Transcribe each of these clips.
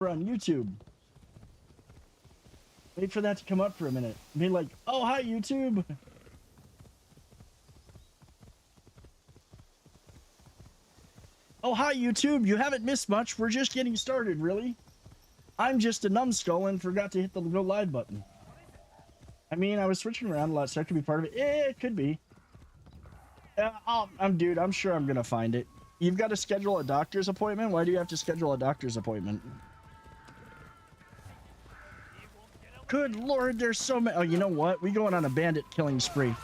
We're on YouTube. Wait for that to come up for a minute. Be like, oh, hi, YouTube. Oh, hi, YouTube. You haven't missed much. We're just getting started, really. I'm just a numbskull and forgot to hit the go live button. I mean, I was switching around a lot, so that could be part of it. It could be. Dude, I'm sure I'm going to find it. You've got to schedule a doctor's appointment? Why do you have to schedule a doctor's appointment? Good Lord, there's so many. Oh, you know what? We going on a bandit killing spree.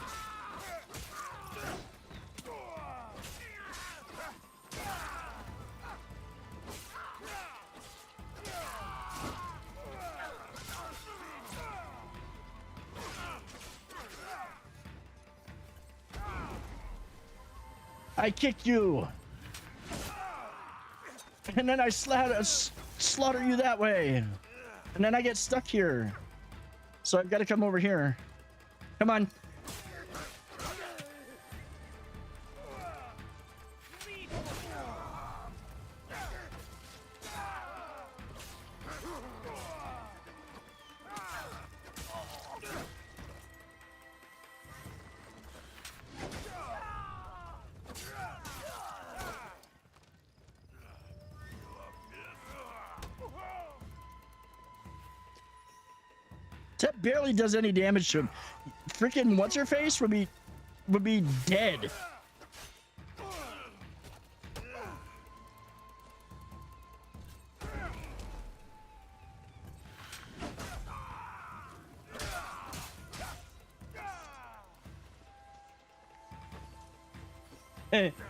I kick you. And then I slaughter you that way. And then I get stuck here. So I've got to come over here. Come on. That barely does any damage to him. Freaking what's her face would be dead.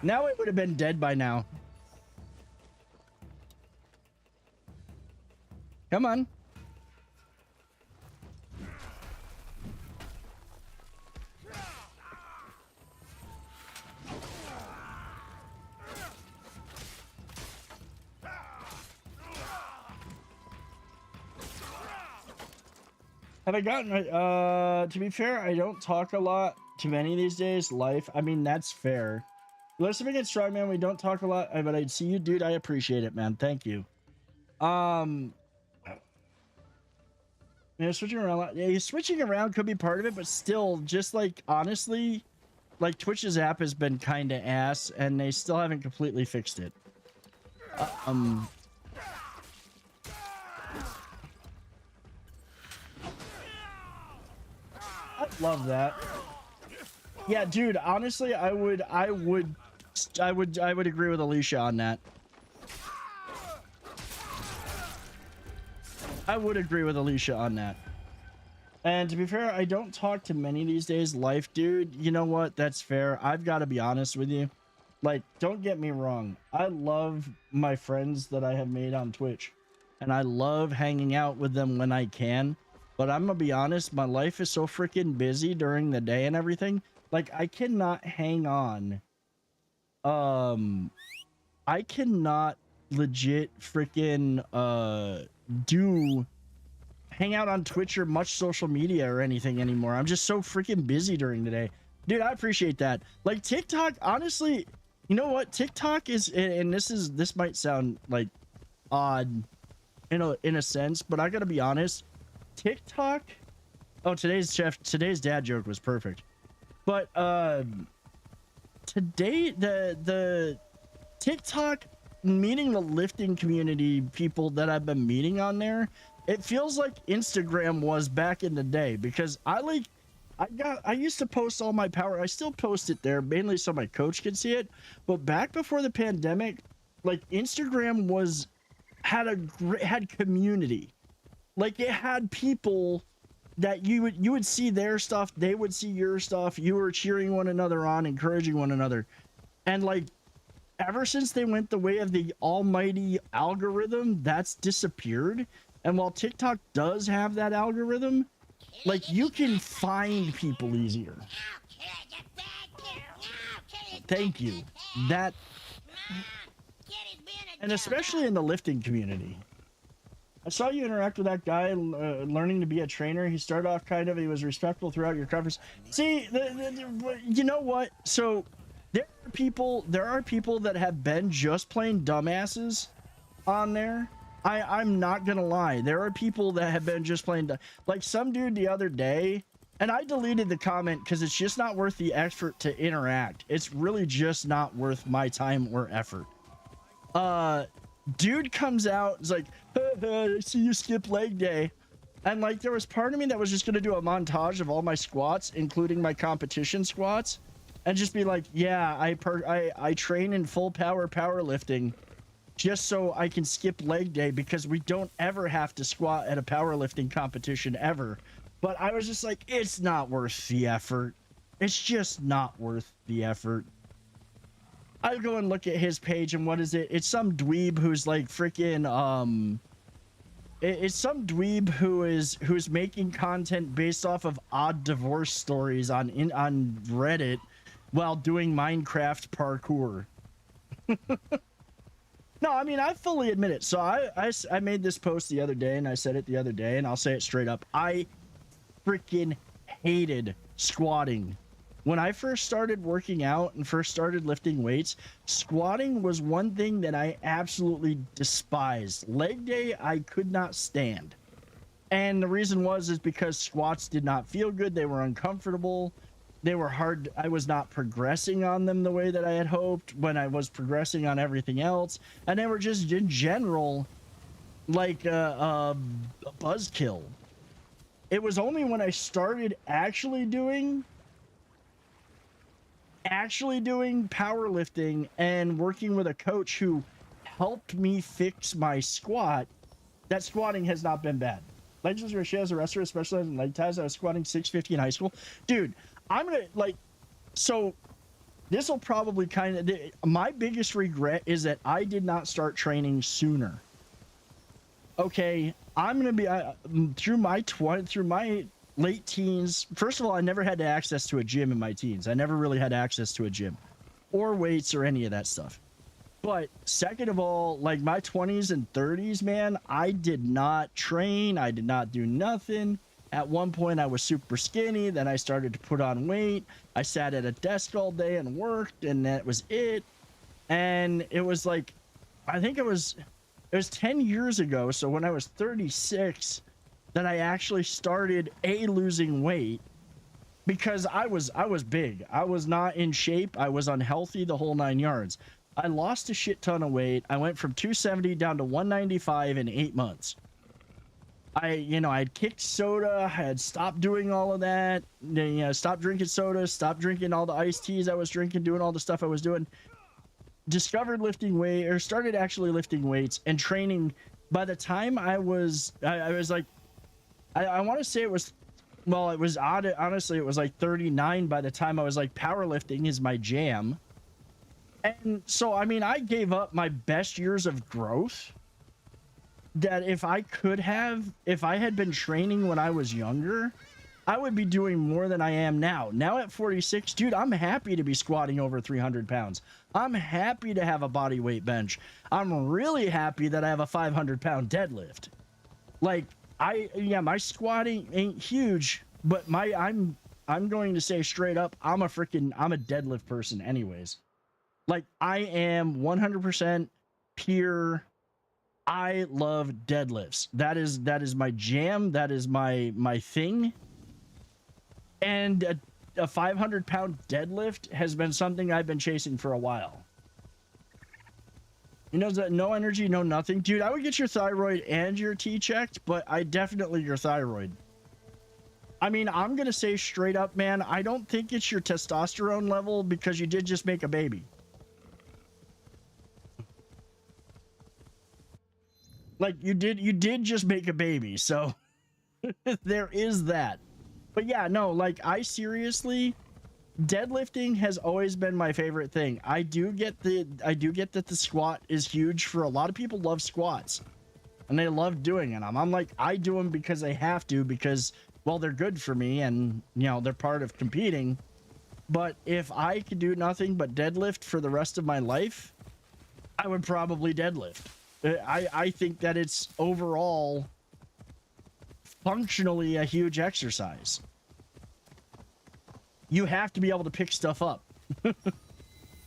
Now it would have been dead by now. Come on. Have I gotten to be fair, I don't talk a lot to many these days. Life, I mean, that's fair. Listening against Strongman, we don't talk a lot, but I see you, dude. I appreciate it, man. Thank you. Yeah, switching around. Yeah, switching around could be part of it, but still, just like honestly, like Twitch's app has been kind of ass, and they still haven't completely fixed it. I love that. Yeah, dude. Honestly, I would agree with Alicia on that. I would agree with Alicia on that. And to be fair, I don't talk to many these days. Life, dude. You know what? That's fair. I've got to be honest with you. Like, don't get me wrong. I love my friends that I have made on Twitch, and I love hanging out with them when I can. But I'm gonna be honest, my life is so freaking busy during the day and everything. Like, I cannot hang on. I cannot legit freaking hang out on Twitch or much social media or anything anymore. I'm just so freaking busy during the day. Dude, I appreciate that. Like, TikTok, honestly, you know what? TikTok is, and this might sound like odd in a sense, but I gotta be honest. TikTok, oh, today's dad joke was perfect. But today the TikTok, meeting the lifting community people that I've been meeting on there, it feels like Instagram was back in the day, because I used to post all my power. I still post it there mainly so my coach can see it, but back before the pandemic, like, Instagram had community. Like, it had people that you would see their stuff, they would see your stuff, you were cheering one another on, encouraging one another. And like, ever since they went the way of the almighty algorithm, that's disappeared. And while TikTok does have that algorithm, like, you can find people easier. Thank you. That, and especially in the lifting community. I saw you interact with that guy learning to be a trainer. He started off kind of, he was respectful throughout your conference. See, you know what? So there are people that have been just plain dumbasses on there. I'm not gonna lie. There are people that have been just playing, like some dude the other day, and I deleted the comment because it's just not worth the effort to interact. It's really just not worth my time or effort. Dude comes out, is like, I see you skip leg day. And like, there was part of me that was just gonna do a montage of all my squats, including my competition squats, and just be like, yeah, I train in full power powerlifting just so I can skip leg day because we don't ever have to squat at a powerlifting competition ever. But I was just like, it's not worth the effort. It's just not worth the effort. I go and look at his page, and what is it? It's some dweeb who's like freaking it's some dweeb who's making content based off of odd divorce stories on Reddit while doing Minecraft parkour. No, I mean, I fully admit it. So I made this post the other day, and I said it the other day, and I'll say it straight up. I freaking hated squatting. When I first started working out and first started lifting weights, squatting was one thing that I absolutely despised. Leg day, I could not stand. And the reason is because squats did not feel good. They were uncomfortable. They were hard. I was not progressing on them the way that I had hoped when I was progressing on everything else. And they were just in general like a buzzkill. It was only when I started actually doing powerlifting and working with a coach who helped me fix my squat that squatting has not been bad. Legends of Russia as a wrestler, especially in leg ties, I was squatting 650 in high school. Dude, I'm gonna like, so this will probably kind of, my biggest regret is that I did not start training sooner. Okay, I'm gonna be through my late teens. First of all, I never had access to a gym in my teens. I never really had access to a gym or weights or any of that stuff. But second of all, like my 20s and 30s, man, I did not train. I did not do nothing. At one point, I was super skinny. Then I started to put on weight. I sat at a desk all day and worked, and that was it. And it was like, I think it was 10 years ago. So when I was 36, that I actually started losing weight because I was big. I was not in shape. I was unhealthy, the whole 9 yards. I lost a shit ton of weight. I went from 270 down to 195 in 8 months. I'd kicked soda. I had stopped doing all of that. Stopped drinking soda, stopped drinking all the iced teas I was drinking, doing all the stuff I was doing. Discovered lifting weight, or started actually lifting weights and training. By the time I was like, I want to say it was, well, it was odd. Honestly, it was like 39 by the time I was like, powerlifting is my jam. And so, I mean, I gave up my best years of growth that if I had been training when I was younger, I would be doing more than I am now. Now at 46, dude, I'm happy to be squatting over 300 pounds. I'm happy to have a body weight bench. I'm really happy that I have a 500-pound deadlift. Like, my squatting ain't huge, but I'm going to say straight up, I'm a deadlift person anyways. Like, I am 100% pure. I love deadlifts. That is my jam. That is my thing. And a 500-pound deadlift has been something I've been chasing for a while. You know, that no energy, no nothing. Dude, I would get your thyroid and your T checked, but I definitely your thyroid. I mean, I'm going to say straight up, man, I don't think it's your testosterone level because you did just make a baby. Like, you did just make a baby, so there is that. But yeah, no, like, I seriously, deadlifting has always been my favorite thing. I do get that the squat is huge. For a lot of people love squats and they love doing it. I'm like, I do them because I have to, because, well, they're good for me and, they're part of competing. But if I could do nothing but deadlift for the rest of my life, I would probably deadlift. I think that it's overall functionally a huge exercise. You have to be able to pick stuff up.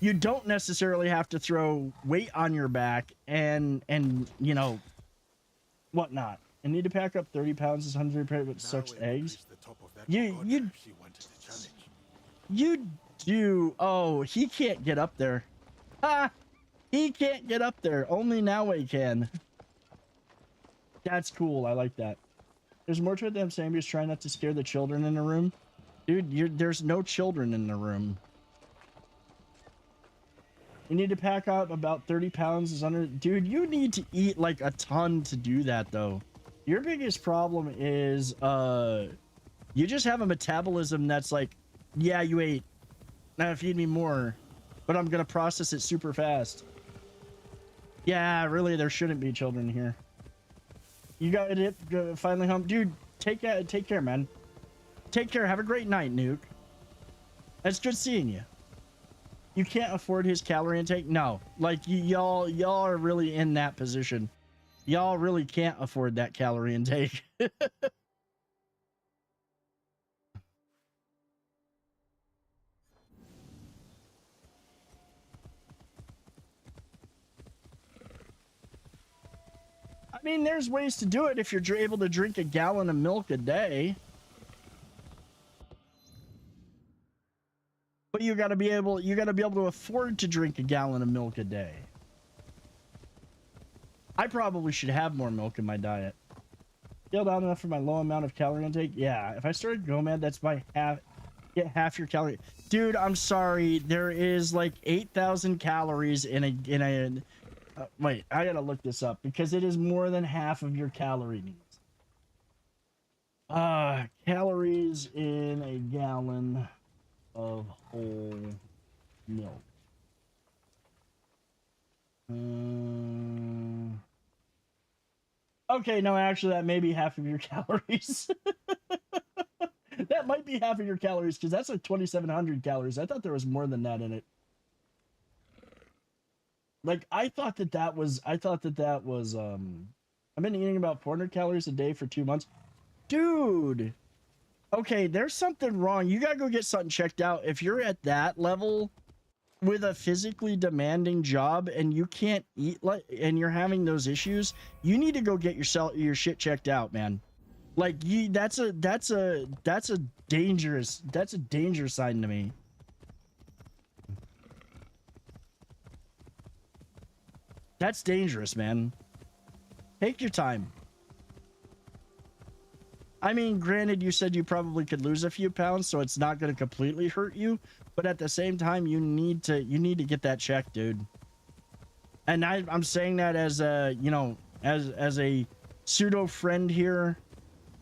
You don't necessarily have to throw weight on your back and Whatnot. I need to pack up 30 pounds as 100 pair with sucks eggs. You you do. Oh, he can't get up there. Ha! He can't get up there. Only now he can. That's cool. I like that. There's more to it than I'm saying. Just trying not to scare the children in the room. Dude, there's no children in the room. You need to pack up about 30 pounds is under. Dude, you need to eat like a ton to do that though. Your biggest problem is you just have a metabolism that's like, yeah, you ate. Now feed me more, but I'm gonna process it super fast. Yeah, really, there shouldn't be children here. You got it finally home, dude. Take care, man. Take care. Have a great night, Nuke. It's good seeing you. You can't afford his calorie intake. No, like y'all are really in that position. Y'all really can't afford that calorie intake. I mean, there's ways to do it if you're able to drink a gallon of milk a day. But you gotta be able to afford to drink a gallon of milk a day. I probably should have more milk in my diet. Scale down enough for my low amount of calorie intake. Yeah, if I started GOMAD, that's by half. Get half your calorie. Dude, I'm sorry. There is like 8,000 calories in a wait, I gotta look this up because it is more than half of your calorie needs. Calories in a gallon of whole milk. Okay, no, actually, that may be half of your calories. That might be half of your calories because that's like 2,700 calories. I thought there was more than that in it. Like, I thought that was, I've been eating about 400 calories a day for 2 months. Dude. Okay, there's something wrong. You gotta go get something checked out. If you're at that level with a physically demanding job and you can't eat like, and you're having those issues, you need to go get your shit checked out, man. Like, that's a danger sign to me. That's dangerous, man. Take your time. I mean, granted, you said you probably could lose a few pounds, so it's not going to completely hurt you. But at the same time, you need to get that checked, dude. And I'm saying that as a, you know, as a pseudo friend here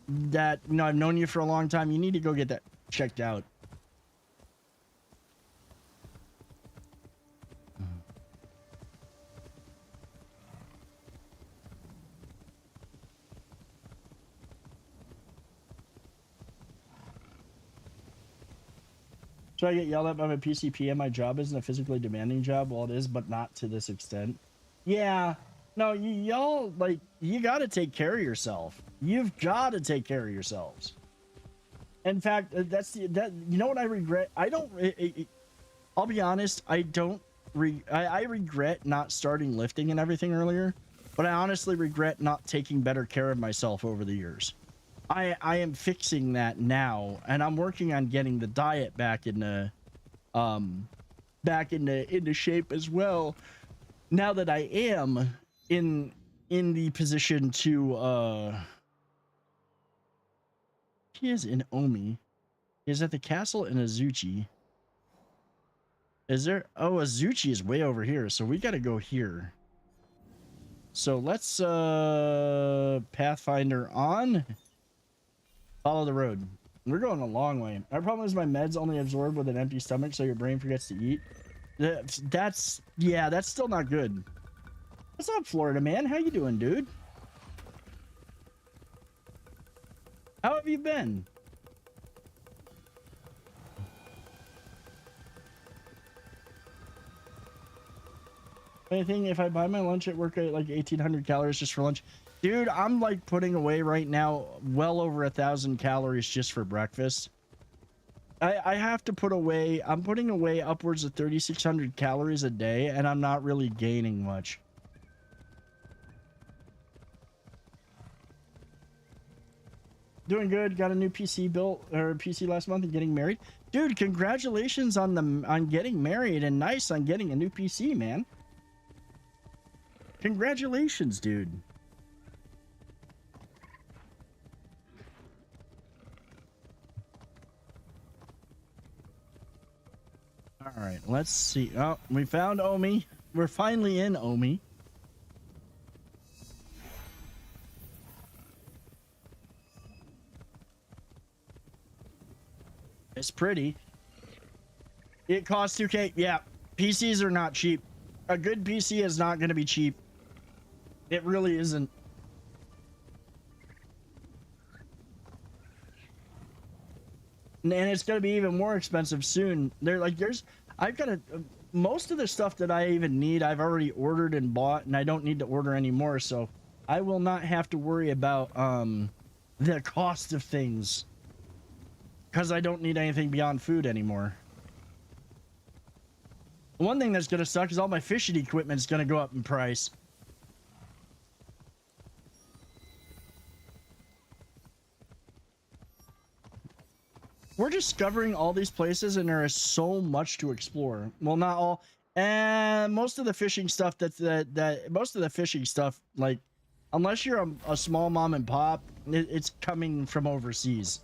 that, you know, I've known you for a long time. You need to go get that checked out. So I get yelled at by my PCP and my job isn't a physically demanding job. Well, it is, but not to this extent. Yeah. No, y'all, like, you got to take care of yourself. You've got to take care of yourselves. In fact, you know what I regret? I'll be honest. I regret not starting lifting and everything earlier, but I honestly regret not taking better care of myself over the years. I am fixing that now, and I'm working on getting the diet back into shape as well. Now that I am in the position to he is in Omi. He's at the castle in Azuchi. Is there? Oh, Azuchi is way over here, so we got to go here. So let's Pathfinder on. Follow the road. We're going a long way. Our problem is my meds only absorb with an empty stomach, so your brain forgets to eat. That's still not good. What's up, Florida man? How you doing, dude? How have you been? Anything if I buy my lunch at work at like 1,800 calories just for lunch? Dude, I'm like putting away right now well over 1,000 calories just for breakfast. I have to put away, I'm putting away upwards of 3,600 calories a day, and I'm not really gaining much. Doing good. Got a new PC built, or PC last month, and getting married. Dude, congratulations on getting married, and nice on getting a new PC, man. Congratulations, dude. All right, let's see. Oh, we found Omi. We're finally in Omi. It's pretty. It costs 2K. Yeah, PCs are not cheap. A good PC is not going to be cheap. It really isn't. And it's going to be even more expensive soon. I've got most of the stuff that I even need, I've already ordered and bought, and I don't need to order anymore. So I will not have to worry about the cost of things, because I don't need anything beyond food anymore. One thing that's going to suck is all my fishing equipment is going to go up in price. We're discovering all these places, and there is so much to explore. Well, not all, and most of the fishing stuff most of the fishing stuff, like, unless you're a small mom and pop, it's coming from overseas.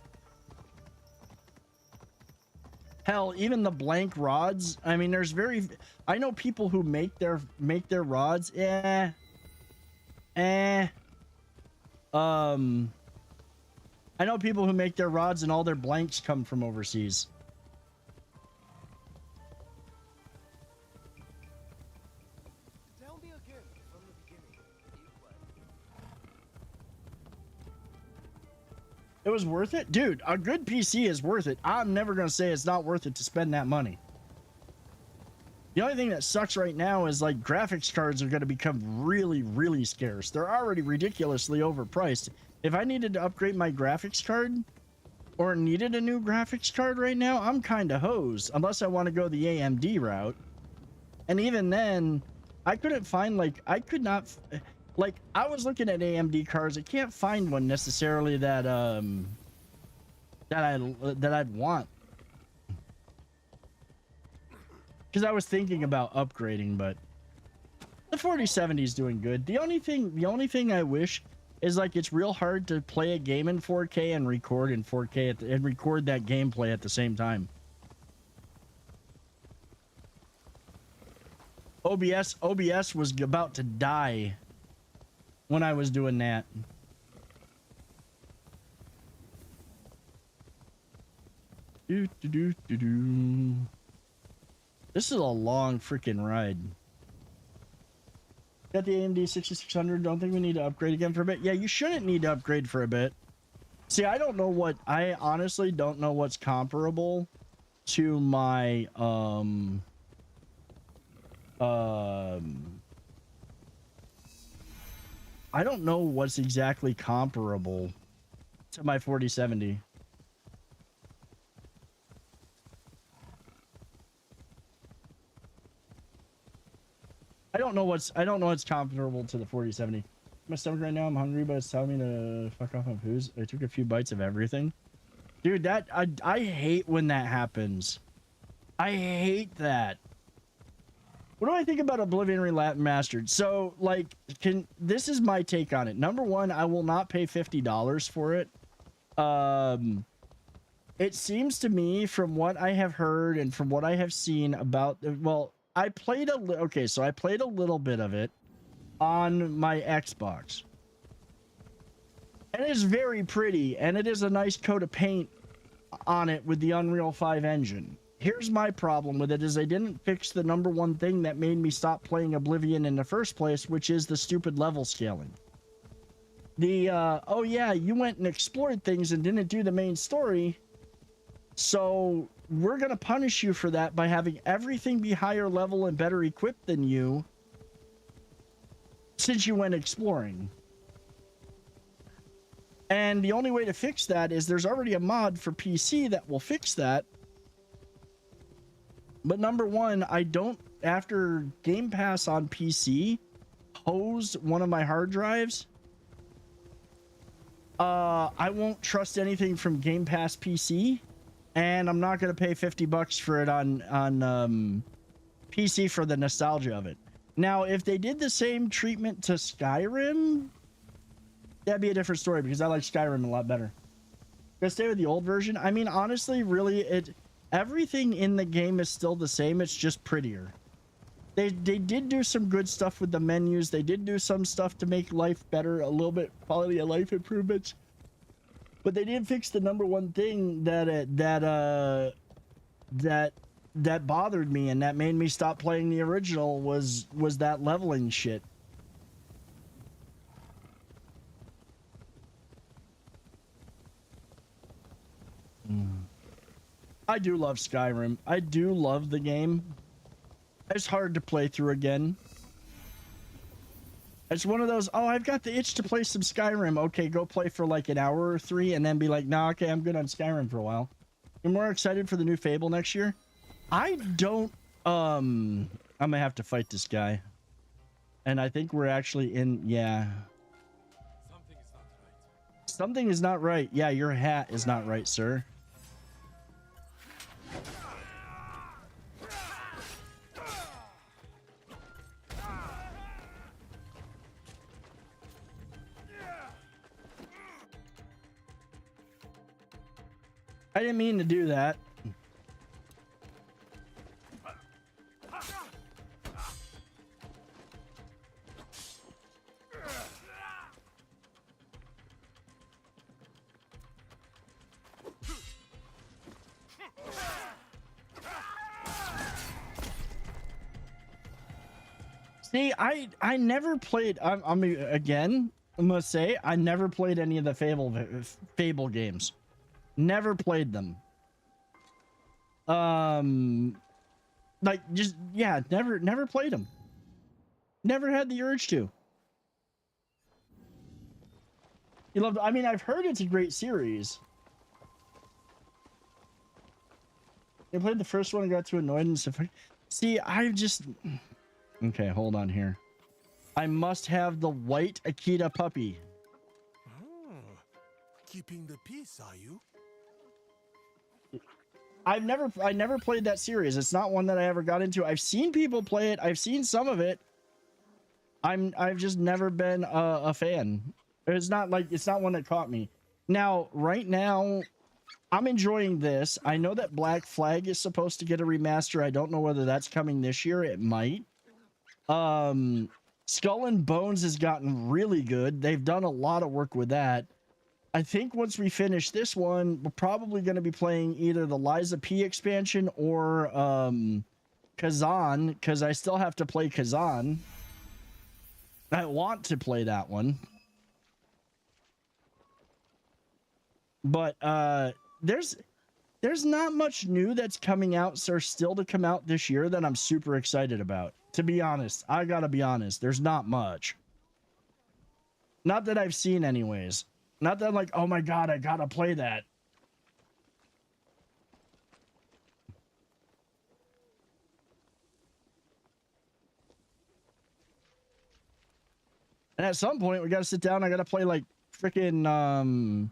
Hell, even the blank rods. I mean, I know people who make their rods. I know people who make their rods and all their blanks come from overseas. Tell me again from the beginning. It was worth it? Dude, a good PC is worth it. I'm never going to say it's not worth it to spend that money. The only thing that sucks right now is, like, graphics cards are going to become really, really scarce. They're already ridiculously overpriced. If I needed to upgrade my graphics card, or needed a new graphics card right now, I'm kind of hosed, unless I want to go the AMD route. And even then, I couldn't find, like, I was looking at AMD cards. I can't find one necessarily that I'd want. Because I was thinking about upgrading, but the 4070 is doing good. The only thing I wish is, like, it's real hard to play a game in 4K and record in 4K and record that gameplay at the same time. OBS was about to die when I was doing that. This is a long freaking ride. Got the AMD 6600. Don't think we need to upgrade again for a bit. Yeah, you shouldn't need to upgrade for a bit. See, I honestly don't know what's comparable to my I don't know what's exactly comparable to my 4070. I don't know what's comparable to the 4070. My stomach right now, I'm hungry, but it's telling me to fuck off on foods. I took a few bites of everything. Dude, I hate when that happens. I hate that. What do I think about Oblivion Remastered? So, like, this is my take on it. Number one, I will not pay $50 for it. It seems to me, from what I have heard and from what I have seen about, well, I played a little bit of it on my Xbox. And it is very pretty, and it is a nice coat of paint on it with the Unreal 5 engine. Here's my problem with it, is they didn't fix the number one thing that made me stop playing Oblivion in the first place, which is the stupid level scaling. Oh yeah, you went and explored things and didn't do the main story, so we're gonna punish you for that by having everything be higher level and better equipped than you since you went exploring. And the only way to fix that is there's already a mod for PC that will fix that. But number one, I don't, after Game Pass on PC hosed one of my hard drives, I won't trust anything from Game Pass PC, and I'm not gonna pay $50 for it on PC for the nostalgia of it. Now, if they did the same treatment to Skyrim, that'd be a different story because I like Skyrim a lot better. Gonna stay with the old version. I mean, honestly, really, everything in the game is still the same. It's just prettier. They did do some good stuff with the menus. They did do some stuff to make life better, a little bit quality of life improvements. But they didn't fix the number one thing that bothered me and that made me stop playing the original was that leveling shit. I do love Skyrim. I do love the game. It's hard to play through again. It's one of those, oh, I've got the itch to play some Skyrim. Okay, go play for like an hour or 3 and then be like, nah, okay, I'm good on Skyrim for a while. You're more excited for the new Fable next year? I don't, I'm gonna have to fight this guy. And I think we're actually in, yeah. Something is not right. Yeah, your hat is not right, sir. I didn't mean to do that. See, I never played. I'm again. I must say I never played any of the Fable games. Never played them. Like just yeah, never played them. Never had the urge to. You loved. I mean, I've heard it's a great series. I played the first one and got too annoyed and stuff. See, I just. Okay, hold on here. I must have the white Akita puppy. Oh, keeping the peace, are you? I never played that series. It's not one that I ever got into. I've seen people play it. I've seen some of it. I've just never been a fan. It's not one that caught me. Now, right now, I'm enjoying this. I know that Black Flag is supposed to get a remaster. I don't know whether that's coming this year. It might. Skull and Bones has gotten really good. They've done a lot of work with that. I think once we finish this one, we're probably going to be playing either the Liza P expansion or Kazan, because I still have to play Kazan. I want to play that one. But there's not much new that's coming out or still to come out this year that I'm super excited about. To be honest, I gotta be honest, there's not much. Not that I've seen anyways. Not that I'm like, oh my god, I gotta play that. And at some point, we gotta sit down. I gotta play like freaking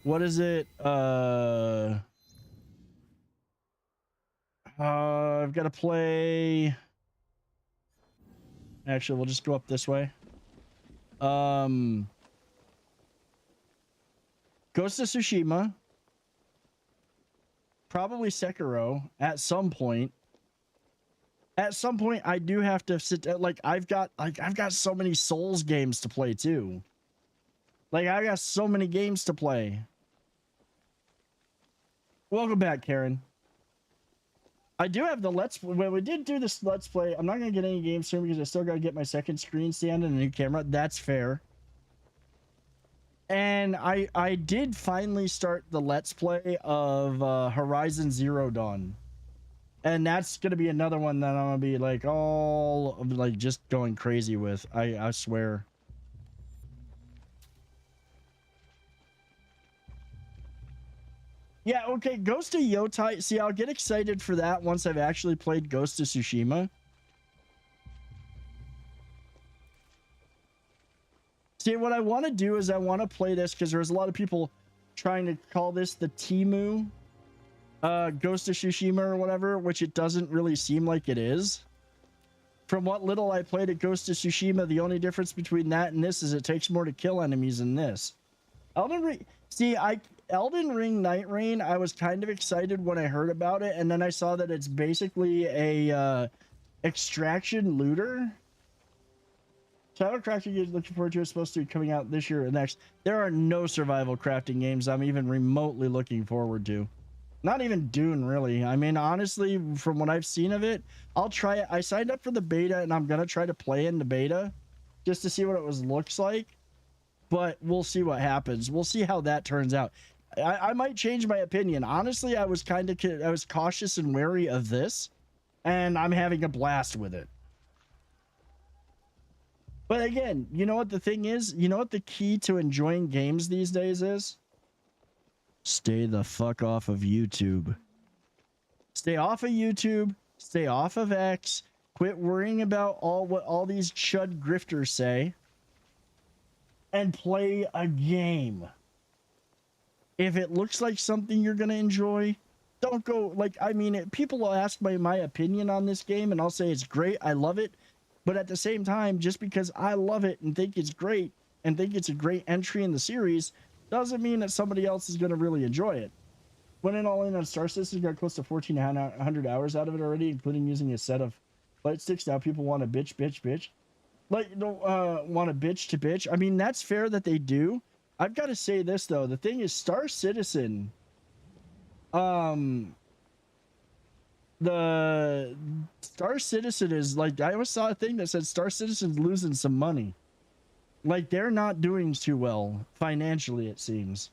what is it? I've got to play. Actually, we'll just go up this way. Ghost of Tsushima. Probably Sekiro at some point. At some point, I do have to sit. I've got so many Souls games to play too. Like I got so many games to play. Welcome back, Karen. I do have the when we did do this Let's Play, I'm not going to get any games soon because I still got to get my second screen stand and a new camera. That's fair. And I did finally start the Let's Play of Horizon Zero Dawn. And that's going to be another one that I'm going to be like all like just going crazy with. I swear. Yeah, okay, Ghost of Yotai. See, I'll get excited for that once I've actually played Ghost of Tsushima. See, what I want to do is I want to play this because there's a lot of people trying to call this the Timu Ghost of Tsushima or whatever, which it doesn't really seem like it is. From what little I played at Ghost of Tsushima, the only difference between that and this is it takes more to kill enemies than this. Elden Ring Night Rain, I was kind of excited when I heard about it, and then I saw that it's basically a extraction looter. Survival crafting games looking forward to is supposed to be coming out this year or next. There are no survival crafting games I'm even remotely looking forward to. Not even Dune, really. I mean, honestly, from what I've seen of it, I'll try it. I signed up for the beta, and I'm going to try to play in the beta just to see what it looks like. But we'll see what happens. We'll see how that turns out. I might change my opinion. Honestly, I was cautious and wary of this, and I'm having a blast with it. But again, you know what the thing is? You know what the key to enjoying games these days is? Stay the fuck off of YouTube. Stay off of YouTube. Stay off of X. Quit worrying about what all these chud grifters say. And play a game. If it looks like something you're going to enjoy, don't go, like, I mean, people will ask my opinion on this game, and I'll say it's great, I love it. But at the same time, just because I love it and think it's great, and think it's a great entry in the series, doesn't mean that somebody else is going to really enjoy it. Went in all in on Star Citizen, got close to 1,400 hours out of it already, including using a set of light sticks. Now people want to bitch. Like, you don't want to bitch to bitch. I mean, that's fair that they do. I've got to say this, though. The thing is, Star Citizen, the Star Citizen is, like, I always saw a thing that said Star Citizen's losing some money. Like, they're not doing too well financially, it seems.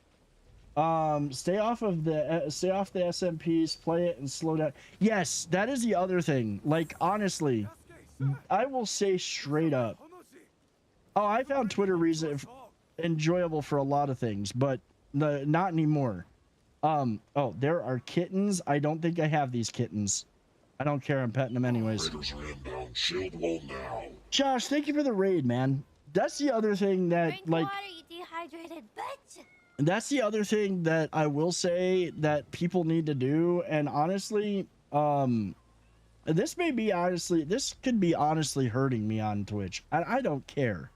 Stay off the SMPs, play it and slow down. Yes, that is the other thing. Like, honestly, I will say straight up. Oh, I found Twitter reason enjoyable for a lot of things, but not anymore. Oh, there are kittens. I don't think I have these kittens. I don't care. I'm petting them anyways. Josh, thank you for the raid, man. That's the other thing that, Drink like, water, you dehydrated bitch. that's the other thing that I will say that people need to do. And honestly, this could be honestly hurting me on Twitch. I don't care.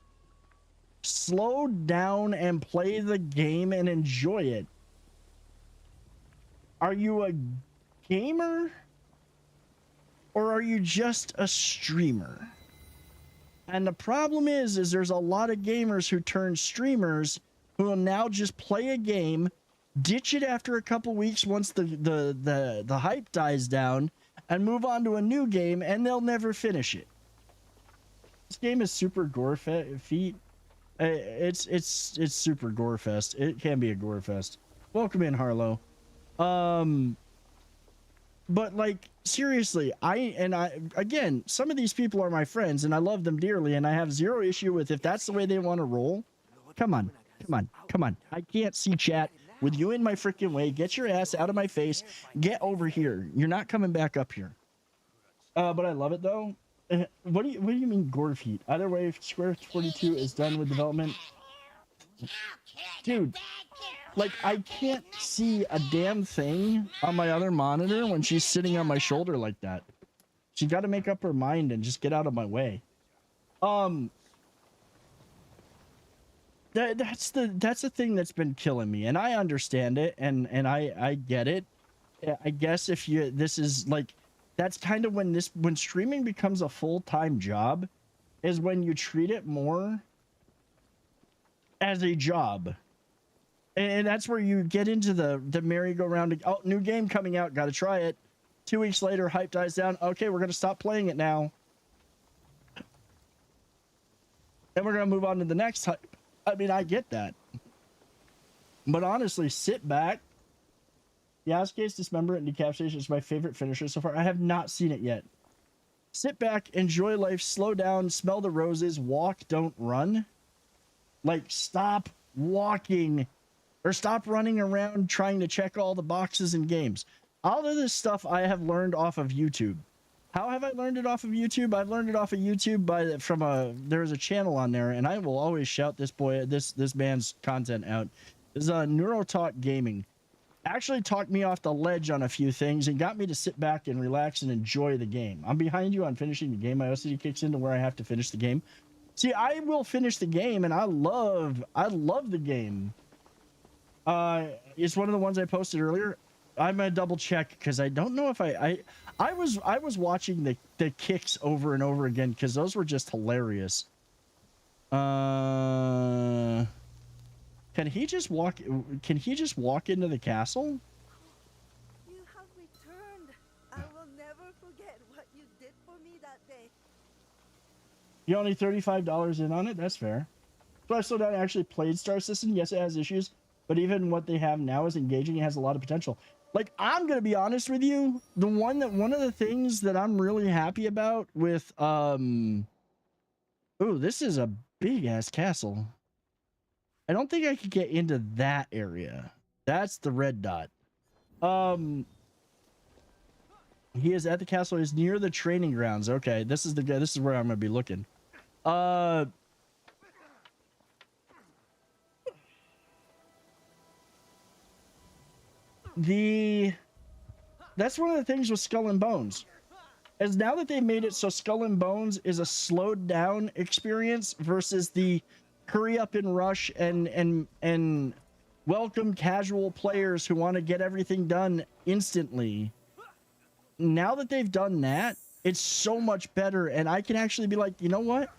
Slow down and play the game and enjoy it. Are you a gamer? Or are you just a streamer? And the problem is there's a lot of gamers who turn streamers who will now just play a game, ditch it after a couple weeks once the hype dies down, and move on to a new game, and they'll never finish it. This game is super gore feet. It's super gore fest. It can be a gore fest. Welcome in, Harlow. But, like, seriously, again, some of these people are my friends and I love them dearly, and I have zero issue with if that's the way they want to roll. Come on. I can't see chat with you in my freaking way. Get your ass out of my face. Get over here. You're not coming back up here. But I love it though. What do you mean gore feet? Either way, if Square 42 is done with development, dude, like, I can't see a damn thing on my other monitor when she's sitting on my shoulder like that. She got to make up her mind and just get out of my way. That's the thing that's been killing me, and I understand it, and I get it. I guess if this is like, that's kind of when streaming becomes a full-time job, is when you treat it more as a job. And that's where you get into the merry-go-round. Oh, new game coming out, gotta try it. 2 weeks later, hype dies down. Okay, we're gonna stop playing it now. And we're gonna move on to the next hype. I mean, I get that. But honestly, sit back. Yasuke's Dismemberment and Decapitation is my favorite finisher so far. I have not seen it yet. Sit back, enjoy life, slow down, smell the roses, walk, don't run. Like, stop walking. Or stop running around trying to check all the boxes in games. All of this stuff I have learned off of YouTube. How have I learned it off of YouTube? I've learned it off of YouTube there's a channel on there, and I will always shout this man's content out. This is Neurotalk Gaming. Actually talked me off the ledge on a few things and got me to sit back and relax and enjoy the game. I'm behind you on finishing the game. My OCD kicks into where I have to finish the game. See, I will finish the game, and I love the game. It's one of the ones I posted earlier. I'm gonna double check because I don't know if I was watching the kicks over and over again because those were just hilarious. Can he just walk into the castle? You have returned. I will never forget what you did for me that day. You only $35 in on it? That's fair. So I still not actually played Star Citizen. Yes, it has issues, but even what they have now is engaging. It has a lot of potential. Like, I'm gonna be honest with you, one of the things that I'm really happy about with ooh, this is a big ass castle. I don't think I could get into that area. That's the red dot. He is at the castle. He's near the training grounds. Okay, this is the guy. This is where I'm gonna be looking. That's one of the things with Skull and Bones. As now that they made it so Skull and Bones is a slowed down experience versus the hurry up and rush and welcome casual players who want to get everything done instantly. Now that they've done that, it's so much better, and I can actually be like, you know what?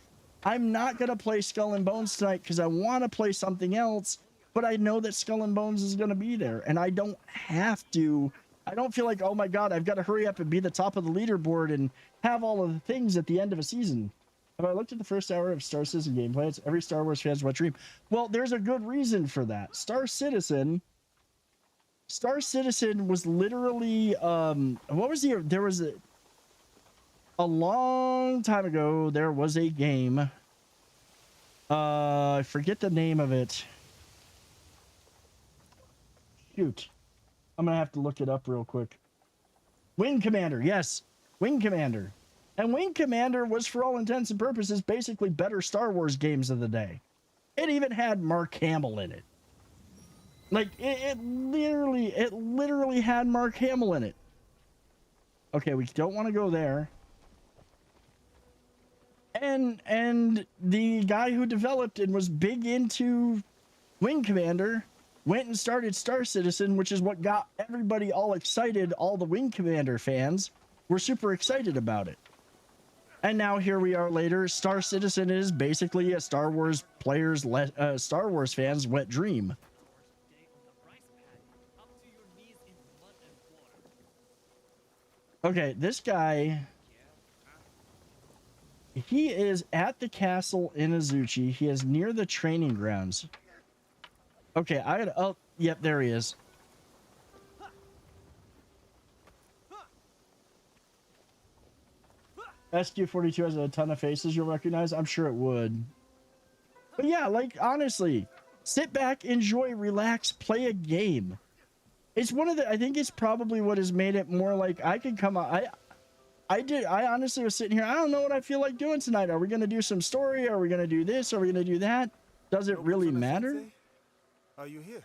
I'm not gonna play Skull and Bones tonight because I want to play something else, but I know that Skull and Bones is gonna be there, and I don't have to. I don't feel like, oh my god, I've got to hurry up and be the top of the leaderboard and have all of the things at the end of a season. Have I looked at the first hour of Star Citizen gameplay? It's every Star Wars fan's wet dream. Well, there's a good reason for that. Star Citizen was literally what was there was a long time ago there was a game. I forget the name of it. Shoot. I'm gonna have to look it up real quick. Wing Commander, yes, Wing Commander. And Wing Commander was, for all intents and purposes, basically better Star Wars games of the day. It even had Mark Hamill in it. Like, it literally had Mark Hamill in it. Okay, we don't want to go there. And the guy who developed and was big into Wing Commander went and started Star Citizen, which is what got everybody all excited. All the Wing Commander fans were super excited about it. And now here we are later. Star Citizen is basically a Star Wars Star Wars fans' wet dream. Okay, this guy, he is at the castle in Azuchi. He is near the training grounds. Okay, I gotta, oh, yep, there he is. SQ42 has a ton of faces you'll recognize. I'm sure it would. But yeah, like, honestly, sit back, enjoy, relax, play a game. It's one of the, I think it's probably what has made it more like I could come out. I honestly was sitting here. I don't know what I feel like doing tonight. Are we going to do some story? Are we going to do this? Are we going to do that? Does it really matter? Are you here?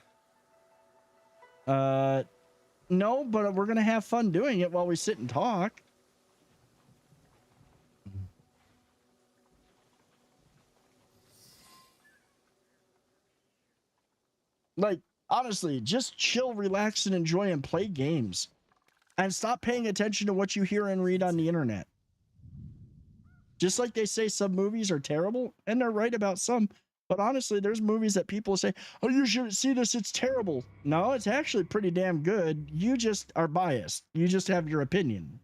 No, but we're going to have fun doing it while we sit and talk. Like, honestly, just chill, relax, and enjoy and play games. And stop paying attention to what you hear and read on the internet. Just like they say some movies are terrible, and they're right about some. But honestly, there's movies that people say, oh, you shouldn't see this, it's terrible. No, it's actually pretty damn good. You just are biased. You just have your opinion.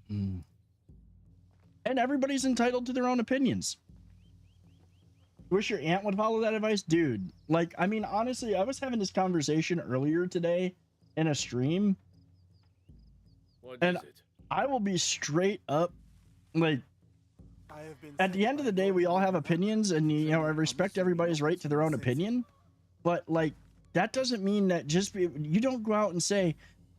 And everybody's entitled to their own opinions. Wish your aunt would follow that advice? Dude, like, I mean, honestly, I was having this conversation earlier today in a stream. What and is it? I will be straight up, like, at the end of the day, we all have opinions, and, you know, I respect everybody's right to their own opinion. But, like, that doesn't mean that you don't go out and say,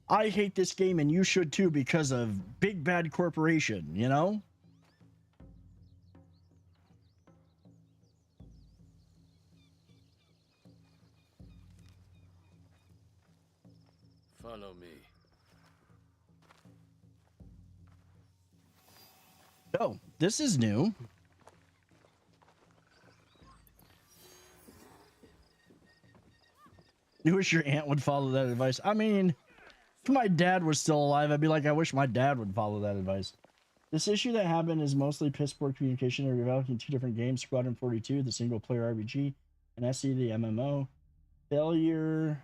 I hate this game and you should too because of big bad corporation, you know? Follow me. Oh, this is new. You wish your aunt would follow that advice. I mean, if my dad was still alive, I'd be like, I wish my dad would follow that advice. This issue that happened is mostly piss poor communication. They're developing two different games, Squadron 42, the single player RPG, and SC, the MMO. Failure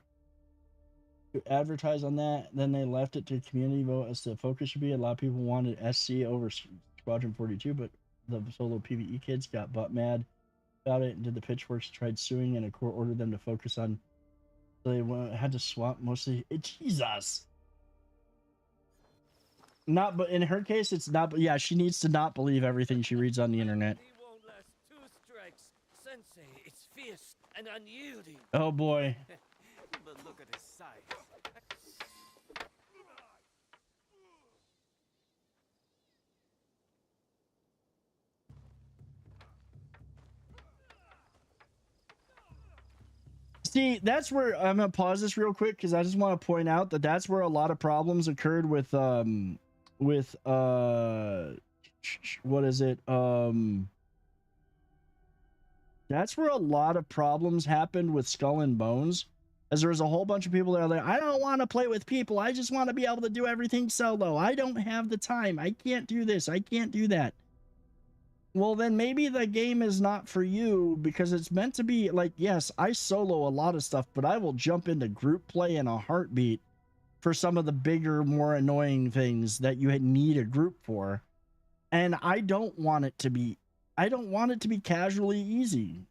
to advertise on that, then they left it to community vote as the focus should be. A lot of people wanted SC over Squadron 42, but the solo PvE kids got butt mad about it and did the pitchforks, tried suing, and a court ordered them to focus on. So they had to swap mostly. Jesus. Not, but in her case, it's not. But yeah, she needs to not believe everything she reads on the internet. He won't last 2 strikes. Sensei, it's fierce and unyielding. Oh boy. But look at his size. See, that's where I'm gonna pause this real quick because I just want to point out that that's where a lot of problems occurred with what is it? That's where a lot of problems happened with Skull and Bones, as there was a whole bunch of people that are like, I don't want to play with people. I just want to be able to do everything solo. I don't have the time. I can't do this. I can't do that. Well, then maybe the game is not for you because it's meant to be like, yes, I solo a lot of stuff, but I will jump into group play in a heartbeat for some of the bigger, more annoying things that you need a group for. And I don't want it to be casually easy.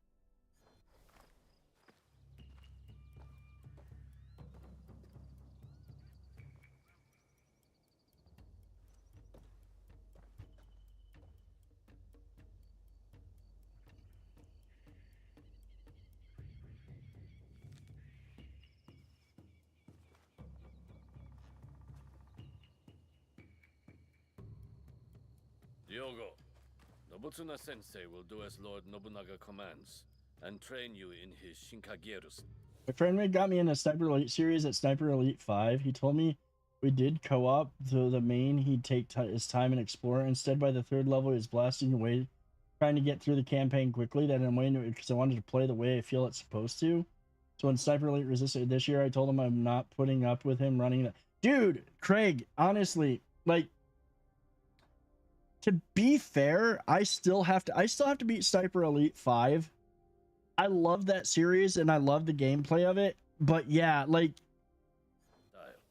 Diogo, Nobutsuna Sensei will do as Lord Nobunaga commands and train you in his Shinkagerus. My friend got me in a Sniper Elite series at Sniper Elite 5. He told me we did co-op to the main. He'd take his time and explore. Instead, by the 3rd level, he was blasting away, trying to get through the campaign quickly. Then I'm waiting because I wanted to play the way I feel it's supposed to. So when Sniper Elite Resisted this year, I told him I'm not putting up with him running that. Dude, Craig, honestly, like, to be fair, I still have to beat Sniper Elite 5. I love that series and I love the gameplay of it, but yeah, like,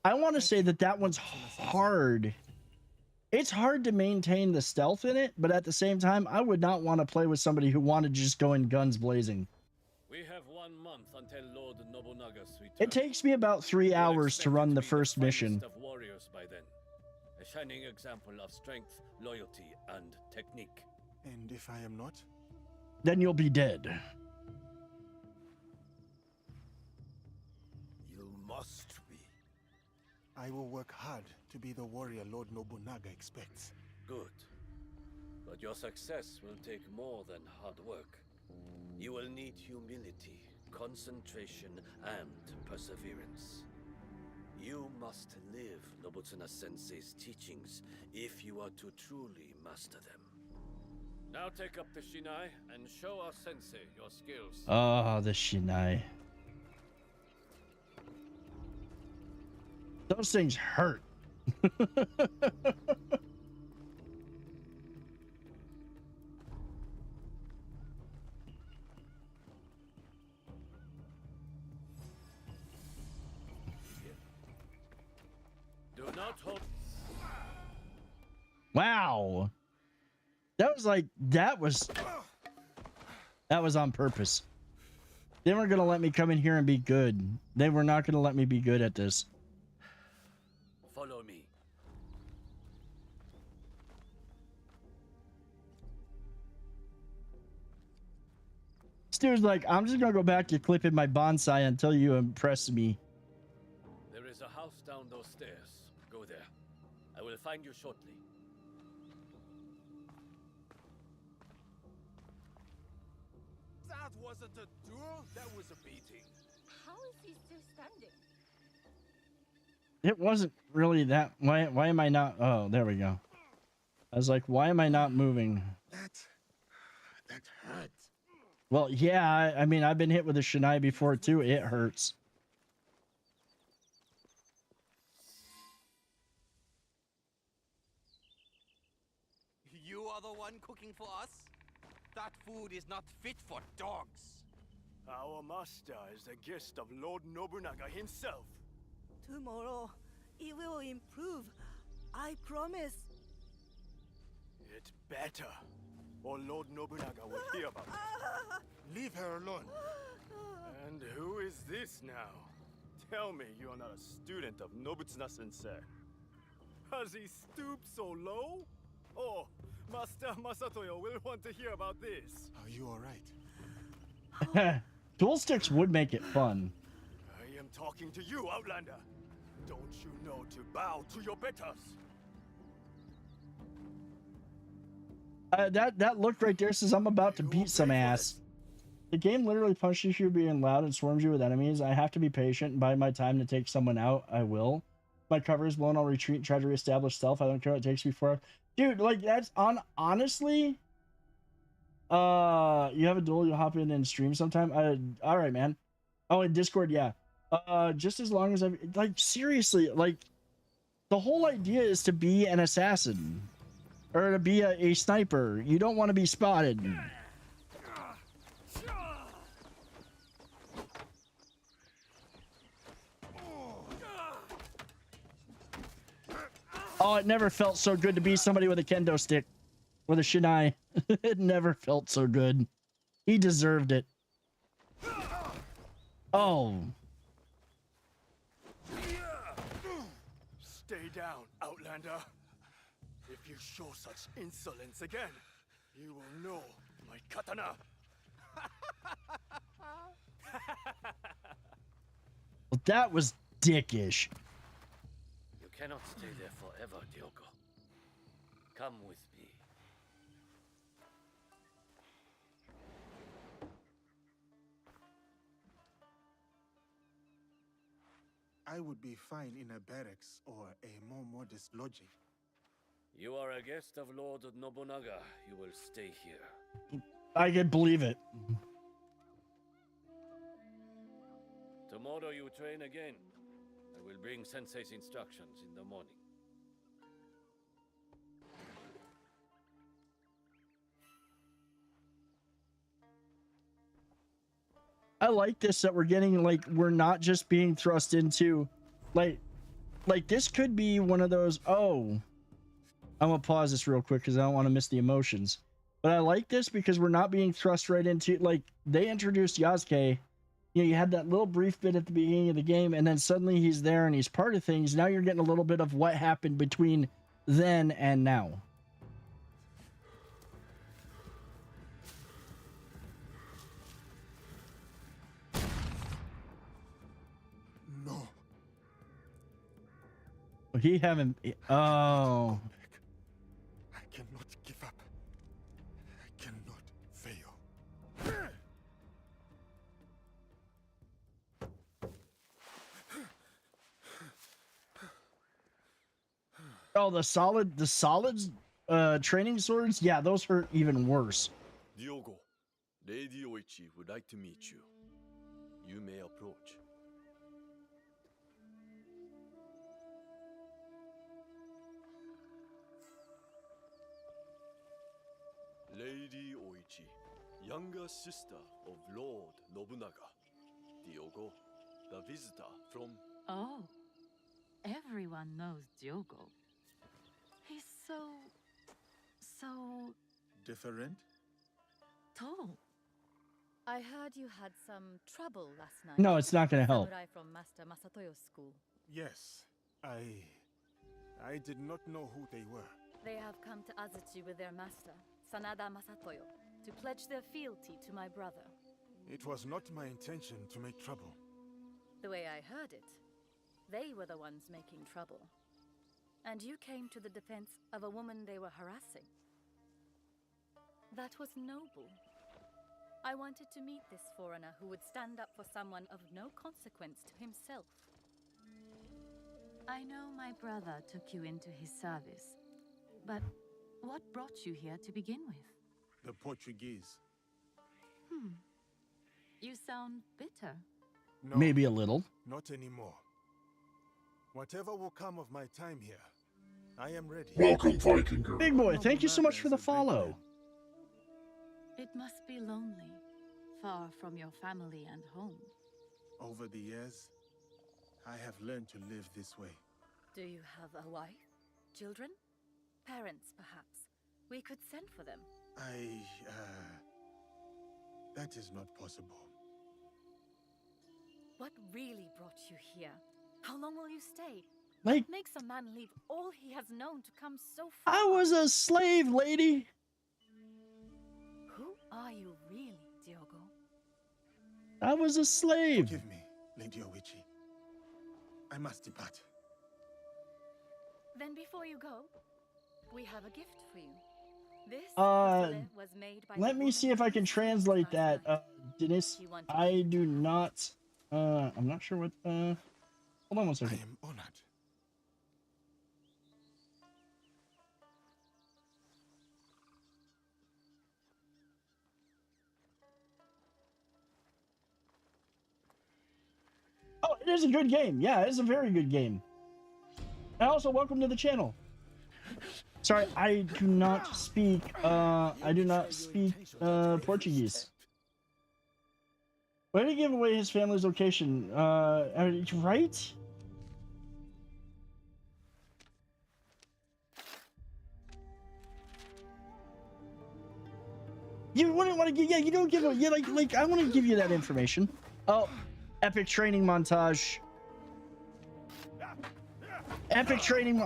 I want to say that one's hard. It's hard to maintain the stealth in it, but at the same time, I would not want to play with somebody who wanted to just go in guns blazing. We have 1 month until Lord Nobunaga's return. It takes me about 3 hours to run the first mission. Of warriors by then. A shining example of strength, loyalty, and technique. And if I am not? Then you'll be dead. You must be. I will work hard to be the warrior Lord Nobunaga expects. Good. But your success will take more than hard work. You will need humility, concentration, and perseverance. You must live Nobutsuna Sensei's teachings if you are to truly master them. Now take up the Shinai and show our sensei your skills. Ah, the Shinai. Those things hurt. Do not hope. Wow. That was on purpose. They weren't gonna let me come in here and be good. They were not gonna let me be good at this. Follow me. This dude's like, I'm just gonna go back to clipping my bonsai until you impress me. There is a house house down those stairs. Go there. I will find you shortly. That wasn't a duel, that was a beating. How is he still standing? It wasn't really that. Why am I not? Oh, there we go. I was like, why am I not moving? That hurt. Well, yeah, I mean, I've been hit with a Shinai before too. It hurts. You are the one cooking for us? That food is not fit for dogs. Our master is the guest of Lord Nobunaga himself. Tomorrow, it will improve. I promise. It's better, or Lord Nobunaga will hear about it. Leave her alone. And who is this now? Tell me you're not a student of Nobutsuna-sensei. Has he stooped so low? Oh, Master Masatoyo will want to hear about this. Are you alright? Dual sticks would make it fun. I am talking to you, Outlander. Don't you know to bow to your betters? That look right there says I'm about to beat some ass. The game literally punishes you being loud and swarms you with enemies. I have to be patient and bide my time to take someone out. I will. My cover is blown. I'll retreat and try to reestablish stealth. I don't care what it takes before. Dude, like that's honestly. You have a duel, you'll hop in and stream sometime. All right, man. Oh, in Discord, yeah. Just as long as I like seriously, like the whole idea is to be an assassin or to be a sniper. You don't want to be spotted. Oh, it never felt so good to be somebody with a kendo stick. With a Shinai. It never felt so good. He deserved it. Oh. Stay down, Outlander. If you show such insolence again, you will know my katana. Well, that was dickish. You cannot stay there forever, Diogo. Come with me. I would be fine in a barracks or a more modest lodging. You are a guest of Lord Nobunaga. You will stay here. I can believe it. Tomorrow you train again. I will bring Sensei's instructions in the morning. I like this that we're getting, like, we're not just being thrust into, like this could be one of those, oh, I'm gonna pause this real quick because I don't want to miss the emotions. But I like this because we're not being thrust right into, like, they introduced Yasuke. You know, you had that little brief bit at the beginning of the game, and then suddenly he's there and he's part of things. Now you're getting a little bit of what happened between then and now. No. He haven't. Oh. I cannot give up. I cannot fail. Oh, the solids training swords? Yeah, those hurt even worse. Diogo, Lady Oichi would like to meet you. You may approach. Lady Oichi, younger sister of Lord Nobunaga. Diogo, the visitor from... Oh, everyone knows Diogo. He's so Different? tall. I heard you had some trouble last night. No, it's not going to help. Samurai from Master Masatoyo's school. Yes. I did not know who they were. They have come to Azuchi with their master, Sanada Masatoyo, to pledge their fealty to my brother. It was not my intention to make trouble. The way I heard it, They were the ones making trouble. And you came to the defense of a woman they were harassing. That was noble. I wanted to meet this foreigner who would stand up for someone of no consequence to himself. I know my brother took you into his service, but what brought you here to begin with? The Portuguese. You sound bitter. No, Maybe a little. not anymore. Whatever will come of my time here, I am ready. Welcome, Viking girl. Big boy, thank you so much for the follow. It must be lonely, far from your family and home. Over the years, I have learned to live this way. Do you have a wife? Children? Parents, perhaps? We could send for them. That is not possible. What really brought you here? How long will you stay? Like, What makes a man leave all he has known to come so far? I was a slave, lady. Who are you really, Diogo? I was a slave. Forgive me, Lady Oichi. I must depart. Then before you go, we have a gift for you. This Uh, was made by Let the me woman see if I who can saved translate last that, night. Dennis. She wanted I you do to- not. I'm not sure what. Hold on one I second. am honored. Oh, it is a good game. Yeah, it's a very good game. And also, welcome to the channel. Sorry, I do not speak. I do not speak Portuguese. Why did he give away his family's location? Right? You wouldn't want to give. Yeah, you don't give a. Yeah, like I want to give you that information. Oh, epic training montage. Epic training.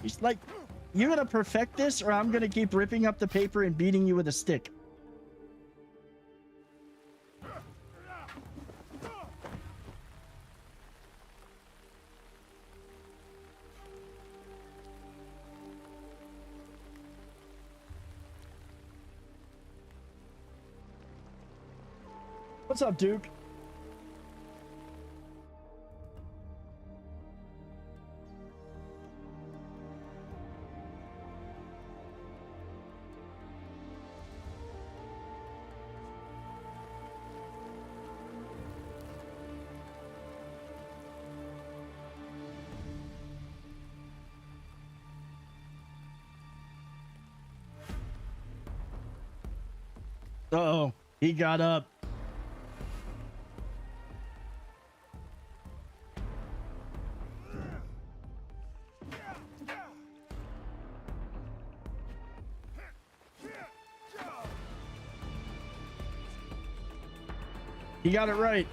He's like, you're gonna perfect this, or I'm gonna keep ripping up the paper and beating you with a stick. What's up, Duke? Uh-oh, he got up. He got it right.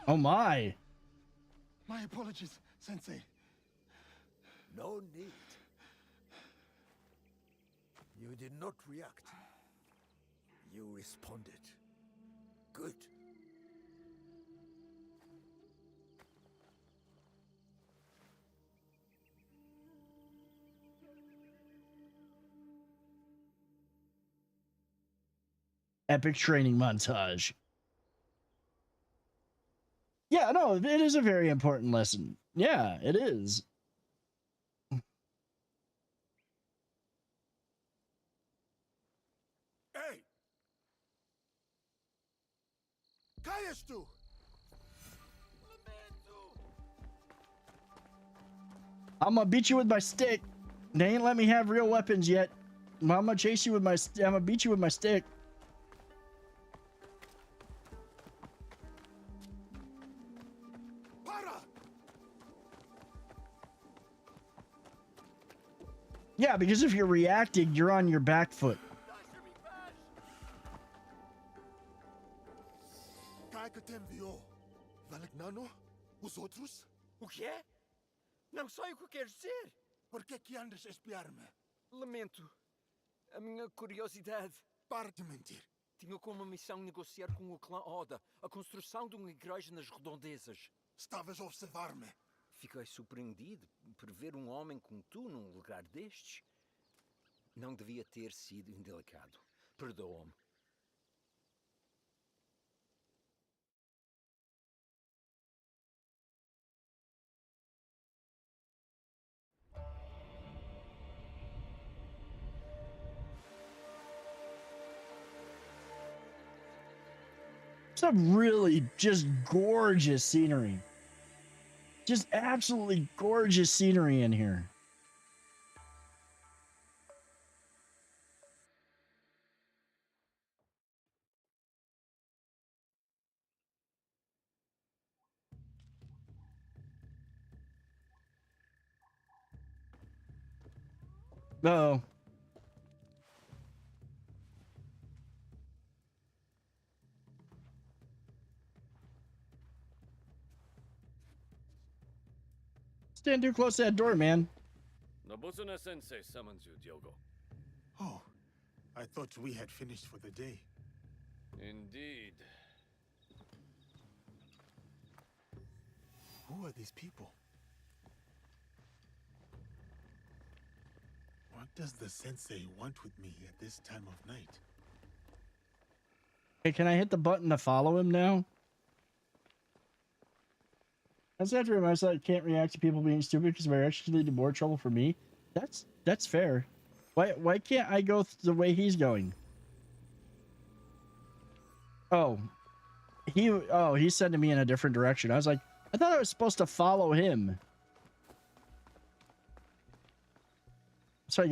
Oh my. My apologies, Sensei. No need. You did not react. You responded. Good. Epic training montage. Yeah, no, it is a very important lesson. Yeah, it is. Hey! Kayestu! I'm gonna beat you with my stick. They ain't let me have real weapons yet. I'm gonna chase you with my. I'm gonna beat you with my stick. Yeah, because if you're reacting, you're on your back foot. Kaya te enviou. Valegnano? Os outros? O quê? Não sei o que queres dizer. Por que andas a espiar-me? Lamento. A minha curiosidade. Para de mentir. Tinha como missão negociar com o clã Oda a construção de uma igreja nas redondezas. Estavas a observar-me. Fiquei surpreendido por ver um homem como tu num lugar destes. Não devia ter sido indelicado. Perdoa-me. Some really just gorgeous scenery. Just absolutely gorgeous scenery in here. Uh-oh. Stand too close to that door, man. Nobutsuna-sensei summons you, Diogo. Oh, I thought we had finished for the day. Indeed. Who are these people? What does the sensei want with me at this time of night? Hey, can I hit the button to follow him now? I just have to remind myself I can't react to people being stupid because they're actually leading to more trouble for me. That's fair. Why can't I go the way he's going? Oh, he's sending me in a different direction. I was like, I thought I was supposed to follow him. That's what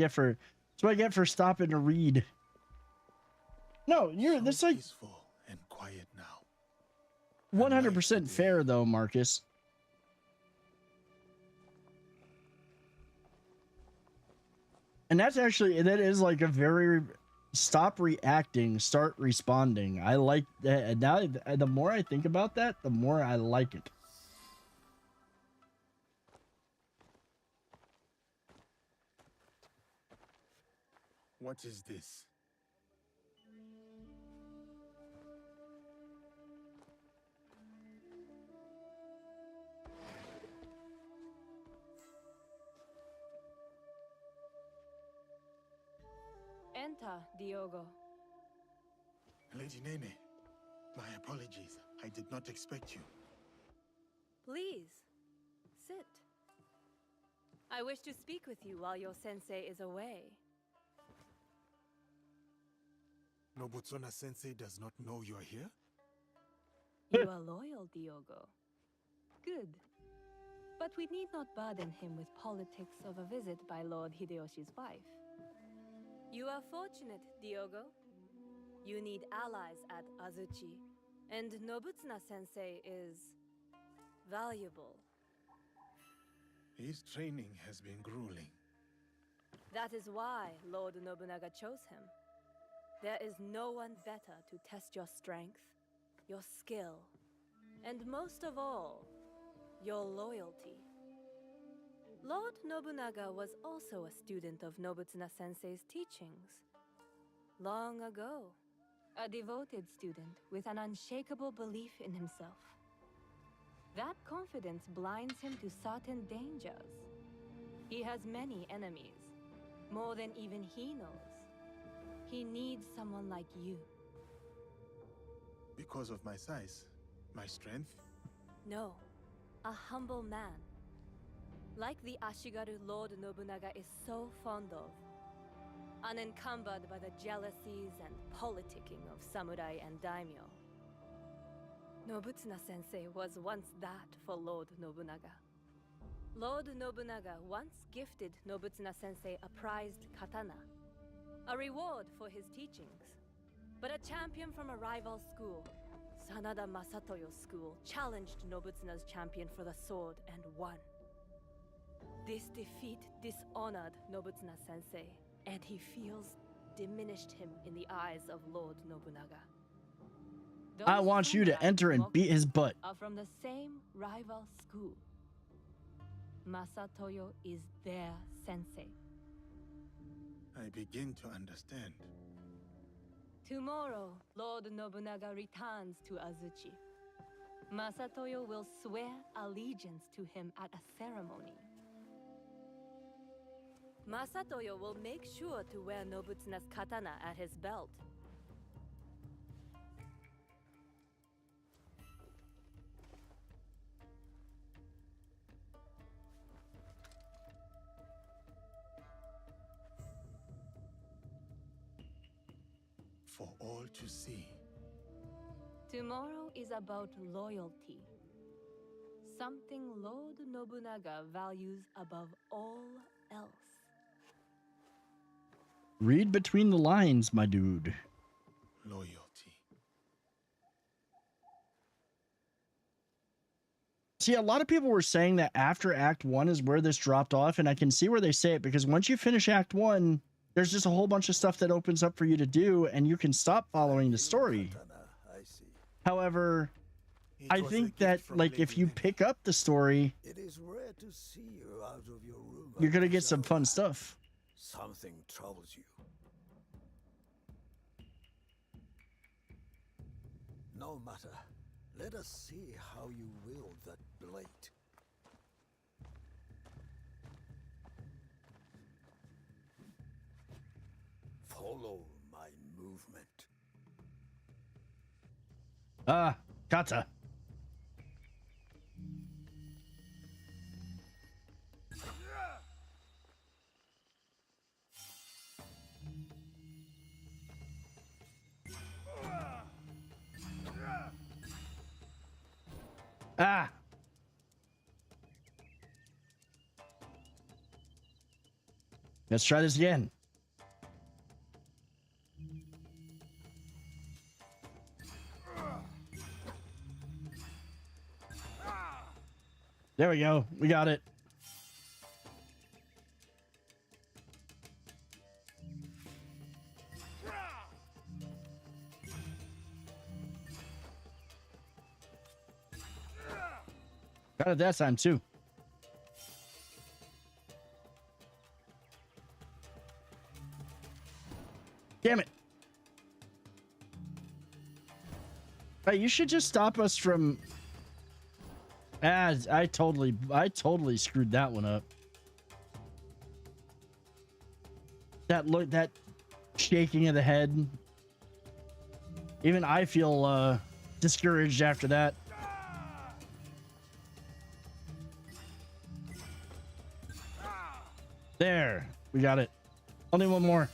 I get for stopping to read. No, this like peaceful and quiet now. 100% fair though, Marcus. And that is like a very stop reacting, start responding. I like that. Now, the more I think about that, the more I like it. What is this? Enter, Diogo. Lady Nene, my apologies. I did not expect you. Please, sit. I wish to speak with you while your sensei is away. Nobutsuna-sensei does not know you are here? You are loyal, Diogo. Good. But we need not burden him with politics of a visit by Lord Hideyoshi's wife. You are fortunate, Diogo. You need allies at Azuchi, and Nobutsuna-sensei is valuable. His training has been grueling. That is why Lord Nobunaga chose him. There is no one better to test your strength, your skill, and most of all, your loyalty. Lord Nobunaga was also a student of Nobutsuna-sensei's teachings. Long ago, a devoted student with an unshakable belief in himself. That confidence blinds him to certain dangers. He has many enemies, more than even he knows. He needs someone like you. Because of my size? My strength? No, a humble man. Like the Ashigaru Lord Nobunaga is so fond of. Unencumbered by the jealousies and politicking of samurai and daimyo. Nobutsuna-sensei was once that for Lord Nobunaga. Lord Nobunaga once gifted Nobutsuna-sensei a prized katana, a reward for his teachings. But a champion from a rival school, Sanada Masatoyo's school, challenged Nobutsuna's champion for the sword and won. This defeat dishonored Nobutsuna-sensei, and he feels diminished him in the eyes of Lord Nobunaga. I Those want you to samurai enter and mocked beat his butt. are from the same rival school. Masatoyo is their sensei. I begin to understand. Tomorrow, Lord Nobunaga returns to Azuchi. Masatoyo will swear allegiance to him at a ceremony. Masatoyo will make sure to wear Nobutsuna's katana at his belt. For all to see. Tomorrow is about loyalty. Something Lord Nobunaga values above all else. Read between the lines, my dude. Loyalty. See, a lot of people were saying that after Act 1 is where this dropped off, and I can see where they say it, because once you finish Act 1, there's just a whole bunch of stuff that opens up for you to do, and you can stop following the story. I see. However, I was a think gift that, from like, Lady if you Nemi. pick up the story, It is rare to see you out of your room. you're gonna after get some fun supper. stuff. Something troubles you. No matter. Let us see how you wield that blade. Follow my movement. Ah, kata. Ah. Let's try this again. There we go. We got it. Got it that time too. Damn it. Hey, you should just stop us from... I totally screwed that one up. That shaking of the head. Even I feel discouraged after that. There, we got it. Only one more.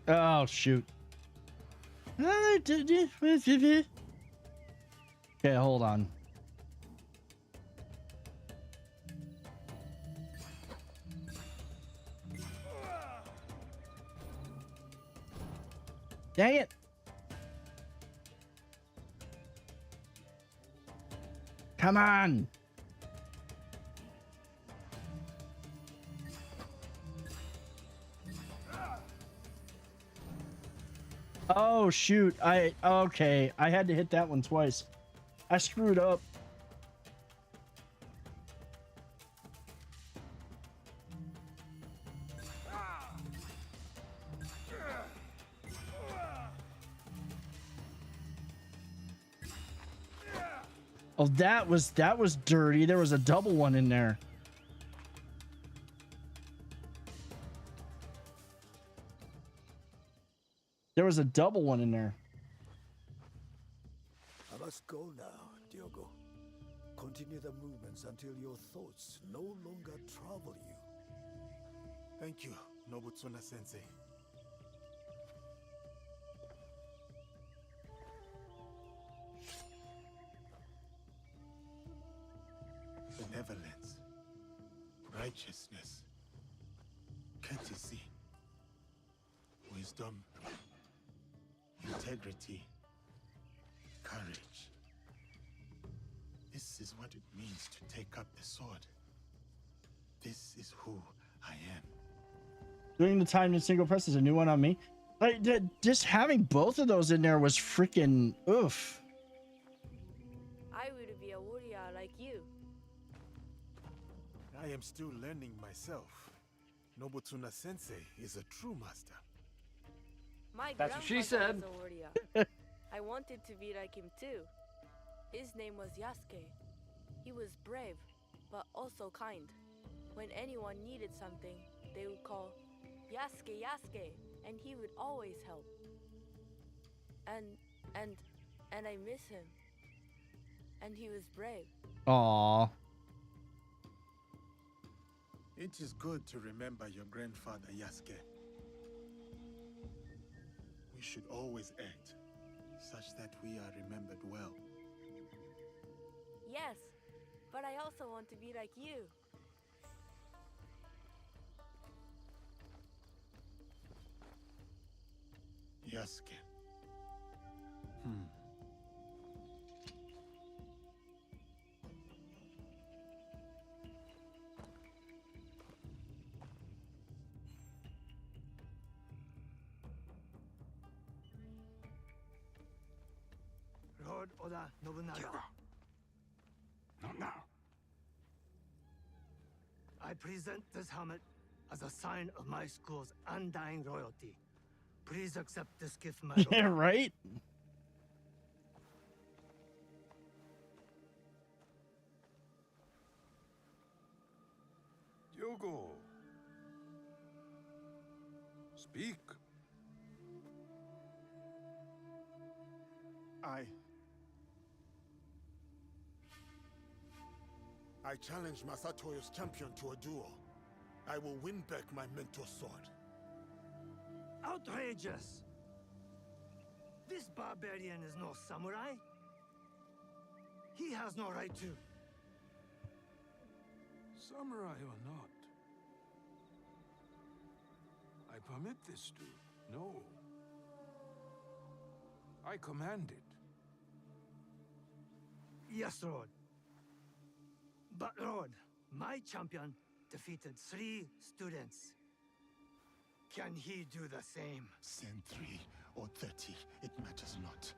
Oh, shoot. Okay, hold on. Dang it. Come on. Oh, shoot. Okay. I had to hit that one twice. I screwed up. Oh, that was dirty. There was a double one in there. There was a double one in there. I must go now, Diogo. Continue the movements until your thoughts no longer trouble you. Thank you, Nobutsuna-sensei. Benevolence, righteousness, courtesy, wisdom, integrity, courage. This is what it means to take up the sword. This is who I am. Doing the timed and single press is a new one on me. Like, just having both of those in there was freaking oof. I would be a warrior like you. I am still learning myself. Nobutuna Sensei is a true master. My That's what she grandfather said. was a warrior. I wanted to be like him too. His name was Yasuke. He was brave, but also kind. When anyone needed something, they would call Yasuke, Yasuke, and he would always help. And I miss him. And he was brave. Aww. It is good to remember your grandfather Yasuke. We should always act such that we are remembered well. Yes, but I also want to be like you. Yasuke. Lord Oda Nobunaga. Not now. I present this helmet as a sign of my school's undying loyalty. Please accept this gift, my lord. Yeah, right? Diogo. Speak. I challenge Masatoyo's champion to a duel. I will win back my mentor's sword. Outrageous! This barbarian is no samurai. He has no right to. Samurai or not, I permit this to. No. I command it. Yes, Lord. But, Lord, my champion defeated 3 students. Can he do the same? Send 3 or 30, it matters not.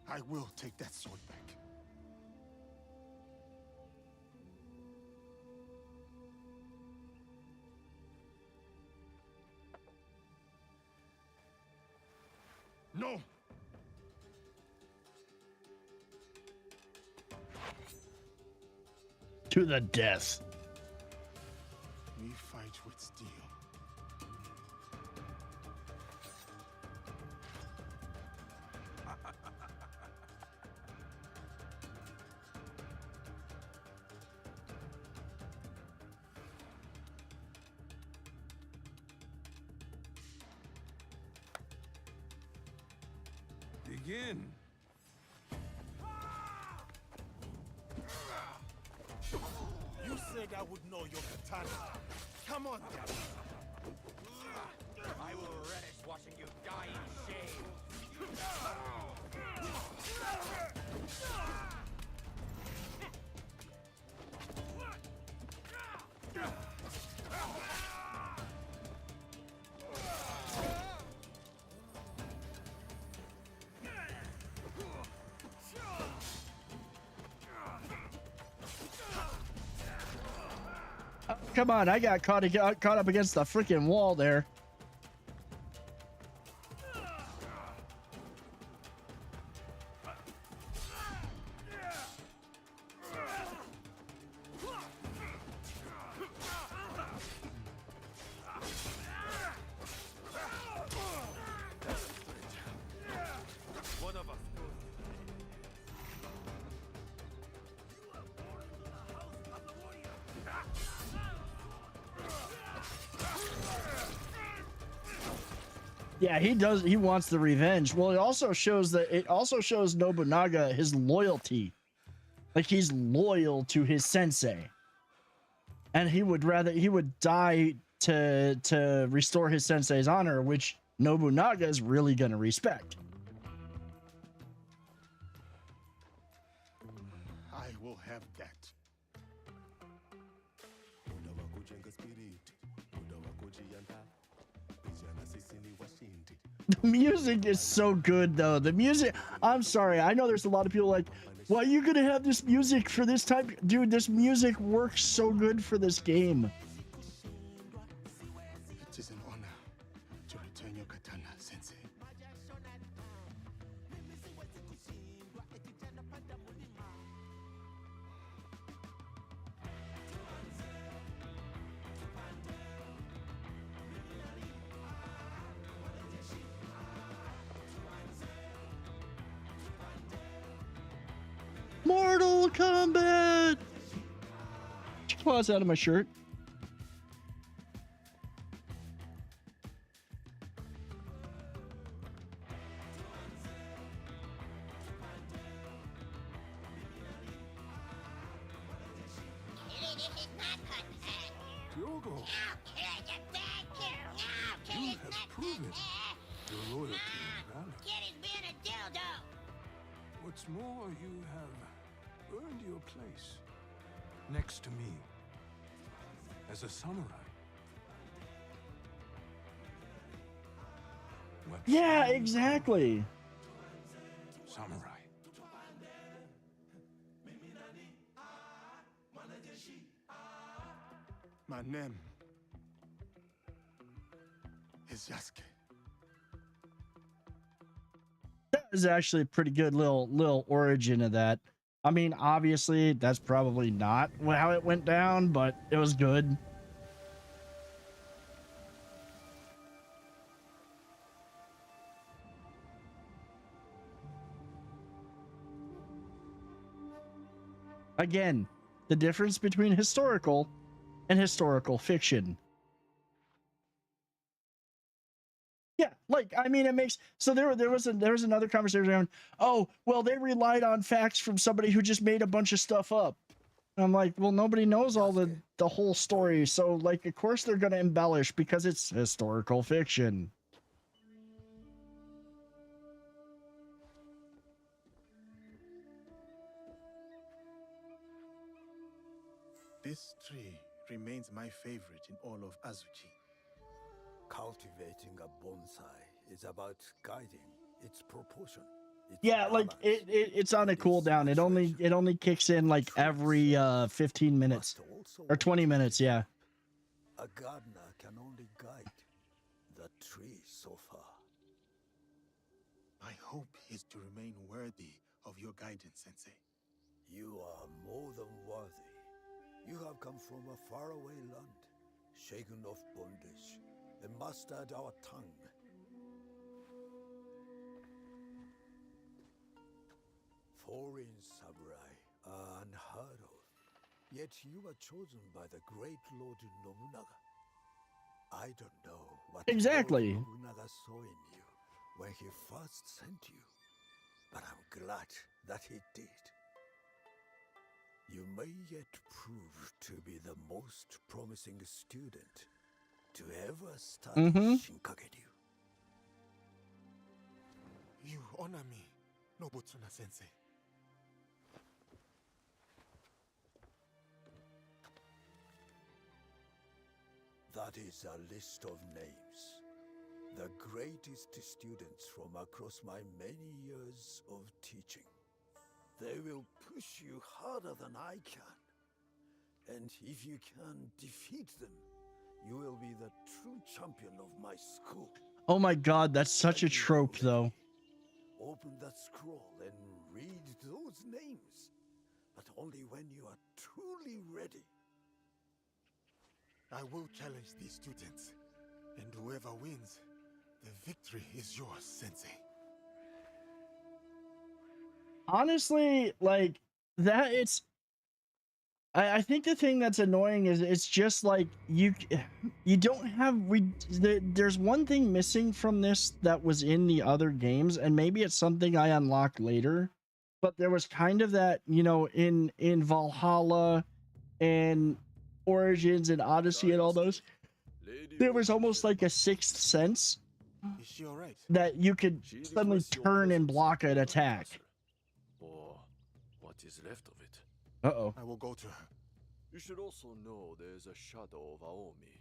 I will take that sword back. No! To the death. We fight with steel. Begin. You said I would know your katana. Come on, Daddy. I will relish watching you die in shame. Come on, I got caught up against the freaking wall there. One of us goes. Yeah, he does. He wants the revenge. Well, it also shows Nobunaga his loyalty. Like, he's loyal to his sensei. And he would die to restore his sensei's honor, which Nobunaga is really going to respect. I will have that. The music is so good, though. The music, I'm sorry. I know there's a lot of people like, why are you going to have this music for this type? Dude, this music works so good for this game. It is an honor to return your katana, Sensei. Mortal Kombat! Claws out of my shirt. Diogo, you have proven your loyalty and valor. What's more, you have earned your place next to me as a samurai. What Yeah, exactly. samurai? My name is Yasuke. That is actually a pretty good little origin of that. I mean, obviously, that's probably not how it went down, but it was good. Again, the difference between historical and historical fiction. Yeah, like, I mean, it makes, so there was another conversation around, oh, well, they relied on facts from somebody who just made a bunch of stuff up. And I'm like, well, nobody knows all the whole story, so like, of course they're gonna embellish because it's historical fiction. This tree remains my favorite in all of Azuchi. Cultivating a bonsai is about guiding its proportion. Yeah, like it's on a cooldown. It only kicks in like every 15 minutes or 20 minutes. Yeah. A gardener can only guide the tree so far. My hope is to remain worthy of your guidance, Sensei. You are more than worthy. You have come from a faraway land, shaken of bondage, and mastered our tongue. Foreign samurai are unheard of, yet you were chosen by the great Lord Nobunaga. I don't know what Exactly. Lord Nobunaga saw in you when he first sent you, but I'm glad that he did. You may yet prove to be the most promising student to ever study Shinkagekyo. You honor me, Nobutsuna-sensei. That is a list of names. The greatest students from across my many years of teaching. They will push you harder than I can. And if you can defeat them, you will be the true champion of my school. Oh my god, that's such a trope, though. Open that scroll and read those names, but only when you are truly ready. I will challenge these students, and whoever wins, the victory is yours, Sensei. Honestly, like that, I think the thing that's annoying is it's just like you don't have there's one thing missing from this that was in the other games, and maybe it's something I unlocked later, but there was kind of that, you know, in Valhalla and Origins and Odyssey and all those, there was almost like a sixth sense Is she all right? that you could She suddenly requests your turn and presence, block an Lord attack. Professor. Or what is left of it. Uh-oh. I will go to her. You should also know there is a shadow of Aomi.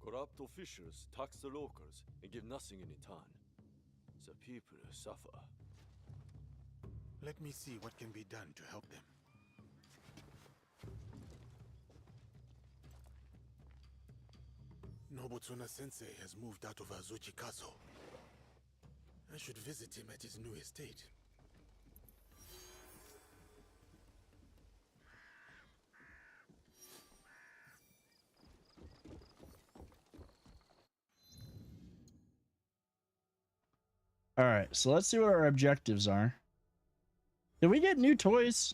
Corrupt officials tax the locals and give nothing in return. The people suffer. Let me see what can be done to help them. Nobutsuna Sensei has moved out of Azuchi Castle. I should visit him at his new estate. All right, so let's see what our objectives are. Did we get new toys?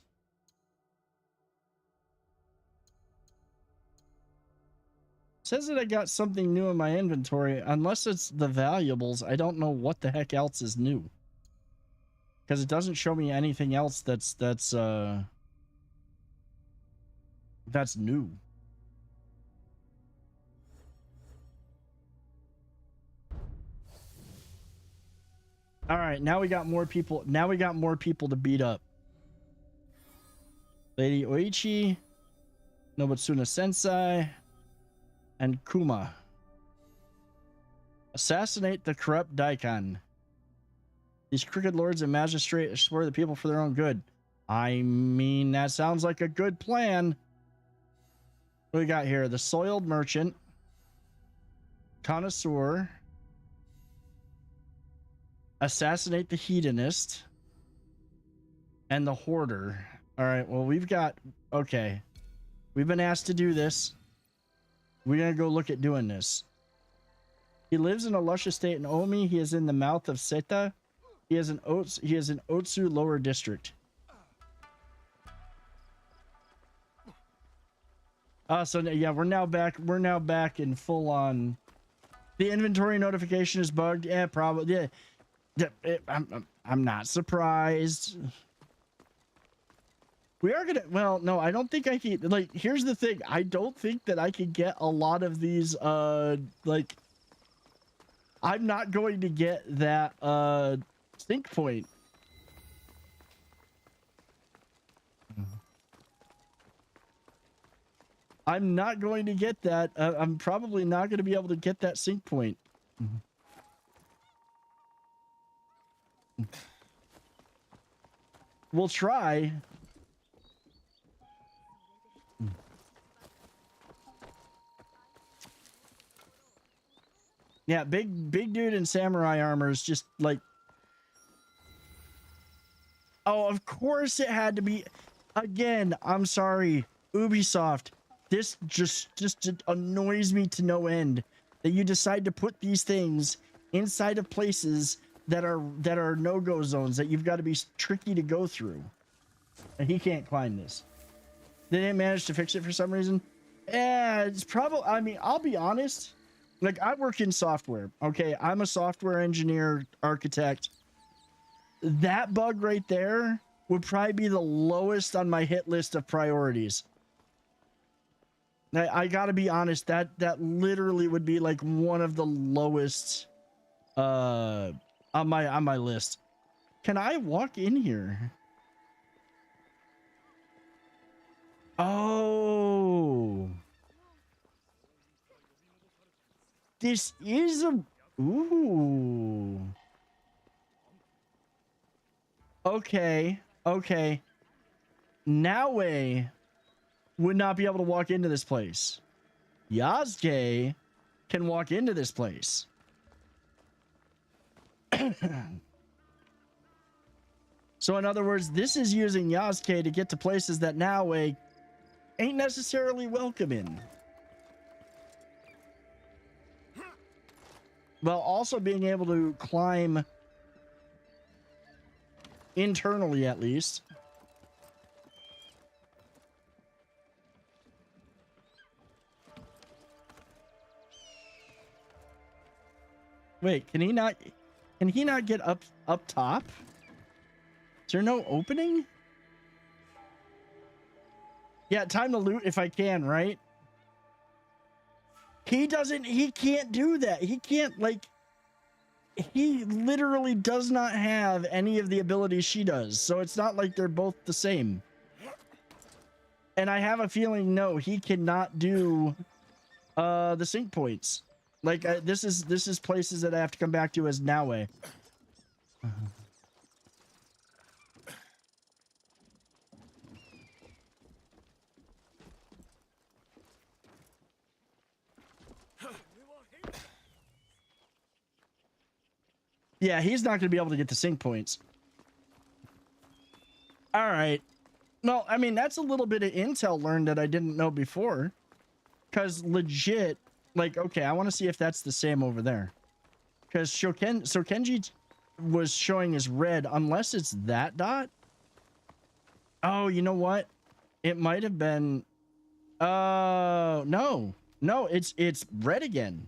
Says that I got something new in my inventory. Unless it's the valuables, I don't know what the heck else is new. Because it doesn't show me anything else that's new. All right, now we got more people. Now we got more people to beat up. Lady Oichi, Nobutsuna Sensei, and Kuma. Assassinate the corrupt daikon. These crooked lords and magistrates explore the people for their own good. I mean, that sounds like a good plan. What we got here? The soiled merchant, connoisseur, assassinate the hedonist, and the hoarder. All right, well, we've got... Okay. We've been asked to do this. We're going to go look at doing this. He lives in a lush estate in Omi. He is in the mouth of Seta. He is in Otsu Lower District. So yeah, we're now back in full on. The inventory notification is bugged. Yeah, probably. Yeah, I'm not surprised. We are gonna. Well, no, I don't think I can. Like, here's the thing. I don't think that I can get a lot of these. Like, I'm not going to get that sync point. I'm not going to get that. I'm probably not going to be able to get that sync point. We'll try. Yeah, big dude in samurai armor is just like... Oh, of course it had to be... Again, I'm sorry, Ubisoft. This just annoys me to no end that you decide to put these things inside of places that are no-go zones that you've got to be tricky to go through. And he can't climb this. They didn't manage to fix it for some reason. It's probably... I mean, I'll be honest. Like, I work in software. Okay, I'm a software engineer, architect. That bug right there would probably be the lowest on my hit list of priorities. I gotta be honest, that literally would be like one of the lowest on my list. Can I walk in here? Oh, this is a... Ooh. Okay. Naue would not be able to walk into this place. Yasuke can walk into this place. So in other words, this is using Yasuke to get to places that Naue ain't necessarily welcome in. While also being able to climb internally, at least. Wait, can he not get up top? Is there no opening? Yeah, time to loot if I can, right? He can't do that. He can't, like... he literally does not have any of the abilities she does, so it's not like they're both the same. And I have a feeling, no, he cannot do the sync points. Like this is places that I have to come back to as Naue. Yeah, he's not going to be able to get the sync points. All right. Well, I mean, that's a little bit of intel learned that I didn't know before. Because legit, like, okay, I want to see if that's the same over there. Because Kenji was showing as red, unless it's that dot. Oh, you know what? It might have been... no. No, it's red again.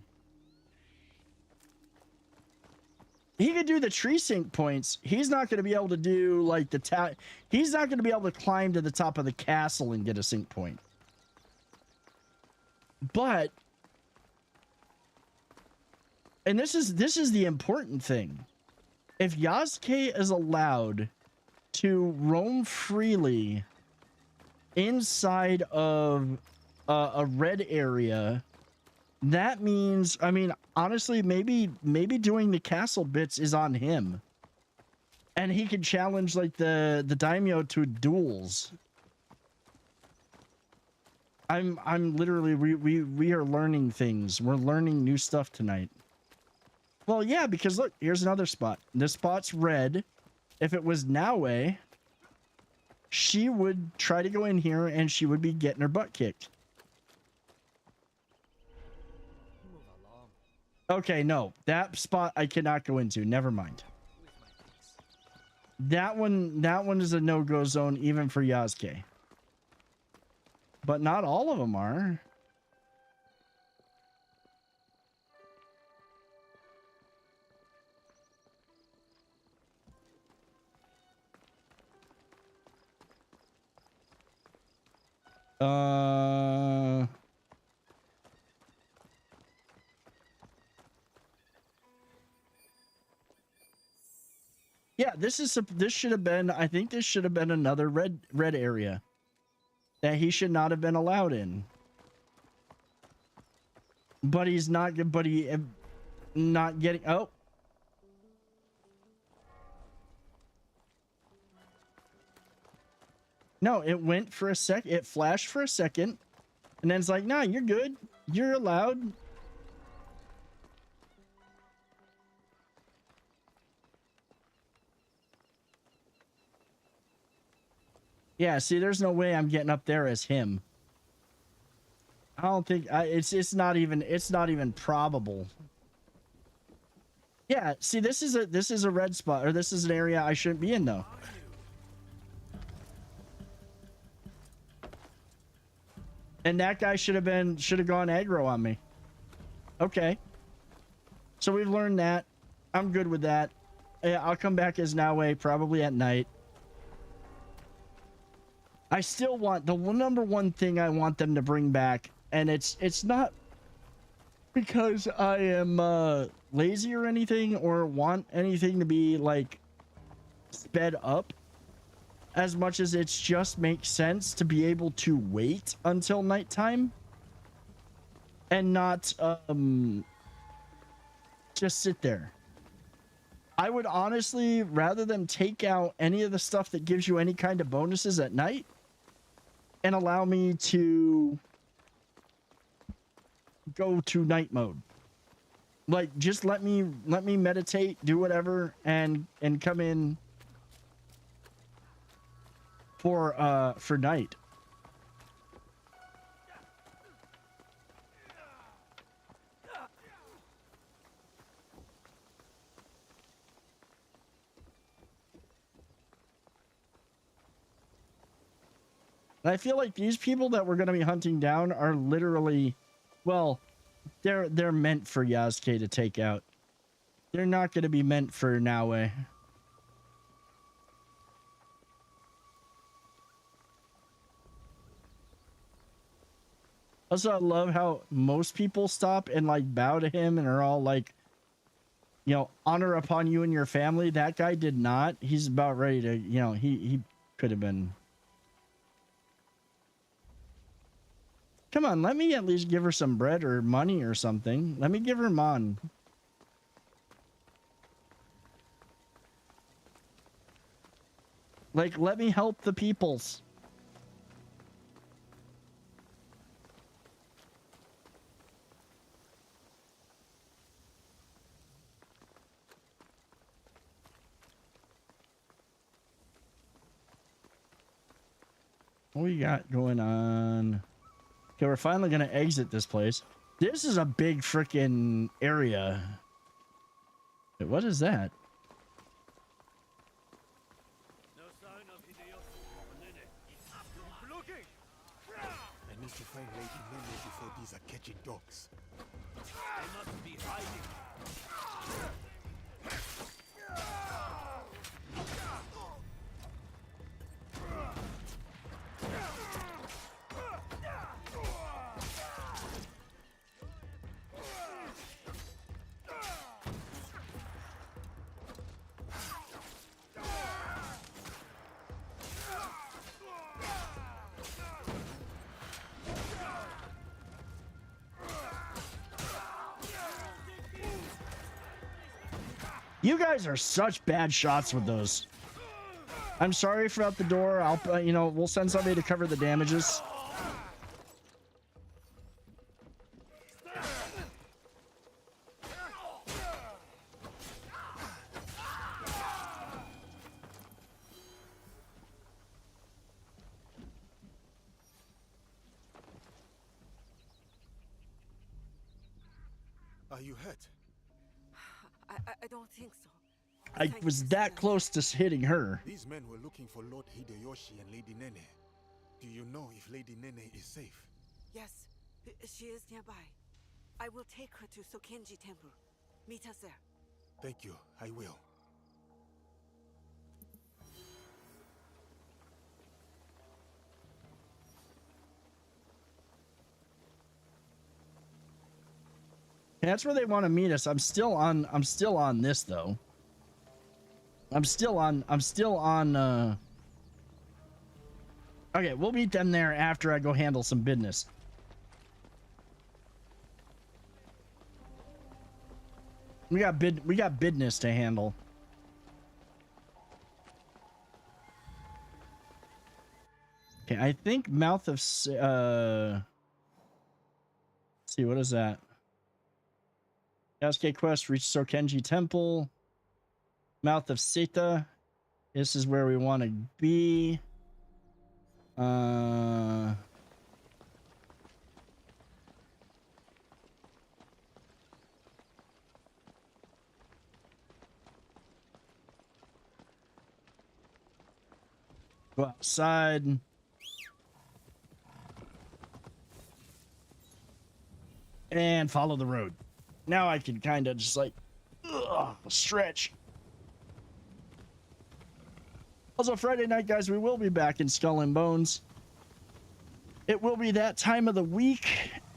He could do the tree sync points. He's not going to be able to do like the he's not going to be able to climb to the top of the castle and get a sync point. But, and this is the important thing. If Yasuke is allowed to roam freely inside of a red area, that means, I mean, honestly, maybe doing the castle bits is on him. And he can challenge like the daimyo to duels. I'm literally, we are learning things. We're learning new stuff tonight. Well, yeah, because look, here's another spot. This spot's red. If it was Naue, she would try to go in here and she would be getting her butt kicked. Okay, no. That spot I cannot go into. Never mind. That one is a no-go zone even for Yasuke. But not all of them are. Yeah, this should have been, I think this should have been another red area that he should not have been allowed in. But he's not not getting, oh. No, it went for a sec, it flashed for a second, and then it's like, nah, you're good. You're allowed. Yeah, see, there's no way I'm getting up there as him. I don't think it's not even probable. Yeah, see, this is a red spot, or this is an area I shouldn't be in though. And that guy should have gone aggro on me. Okay. So we've learned that. I'm good with that. Yeah, I'll come back as Naue probably at night. I still want the number one thing I want them to bring back, and it's not because I am lazy or anything or want anything to be like sped up, as much as it just makes sense to be able to wait until nighttime and not just sit there. I would honestly rather them take out any of the stuff that gives you any kind of bonuses at night and allow me to go to night mode. Like, just let me meditate, do whatever, and come in for night. And I feel like these people that we're going to be hunting down are literally, well, they're meant for Yasuke to take out. They're not going to be meant for Naue. Also, I love how most people stop and like bow to him and are all like you know, honor upon you and your family. That guy did not. He's about ready to, you know, he could have been. Come on, let me at least give her some bread or money or something. Let me give her mon. Like, let me help the peoples. What we got going on? Okay, we're finally gonna exit this place. This is a big freaking area. Wait, what is that? I need to find Lady Nene before these are catching dogs. They must be hiding. You guys are such bad shots with those. I'm sorry for out the door. I'll, you know, we'll send somebody to cover the damages. Are you hurt? I don't think so. I was that close to hitting her. These men were looking for Lord Hideyoshi and Lady Nene. Do you know if Lady Nene is safe? Yes, she is nearby. I will take her to Sokenji Temple. Meet us there. Thank you, I will. That's where they want to meet us. I'm still on this though. I'm still on okay, we'll meet them there after I go handle some business. We got business to handle. Okay, I think Mouth of let's see, what is that? Yasuke quest, reach Sokenji Temple. Mouth of Seta. This is where we want to be. Go outside. And follow the road. Now I can kind of just like stretch. Also, Friday night, guys, we will be back in Skull and Bones. It will be that time of the week.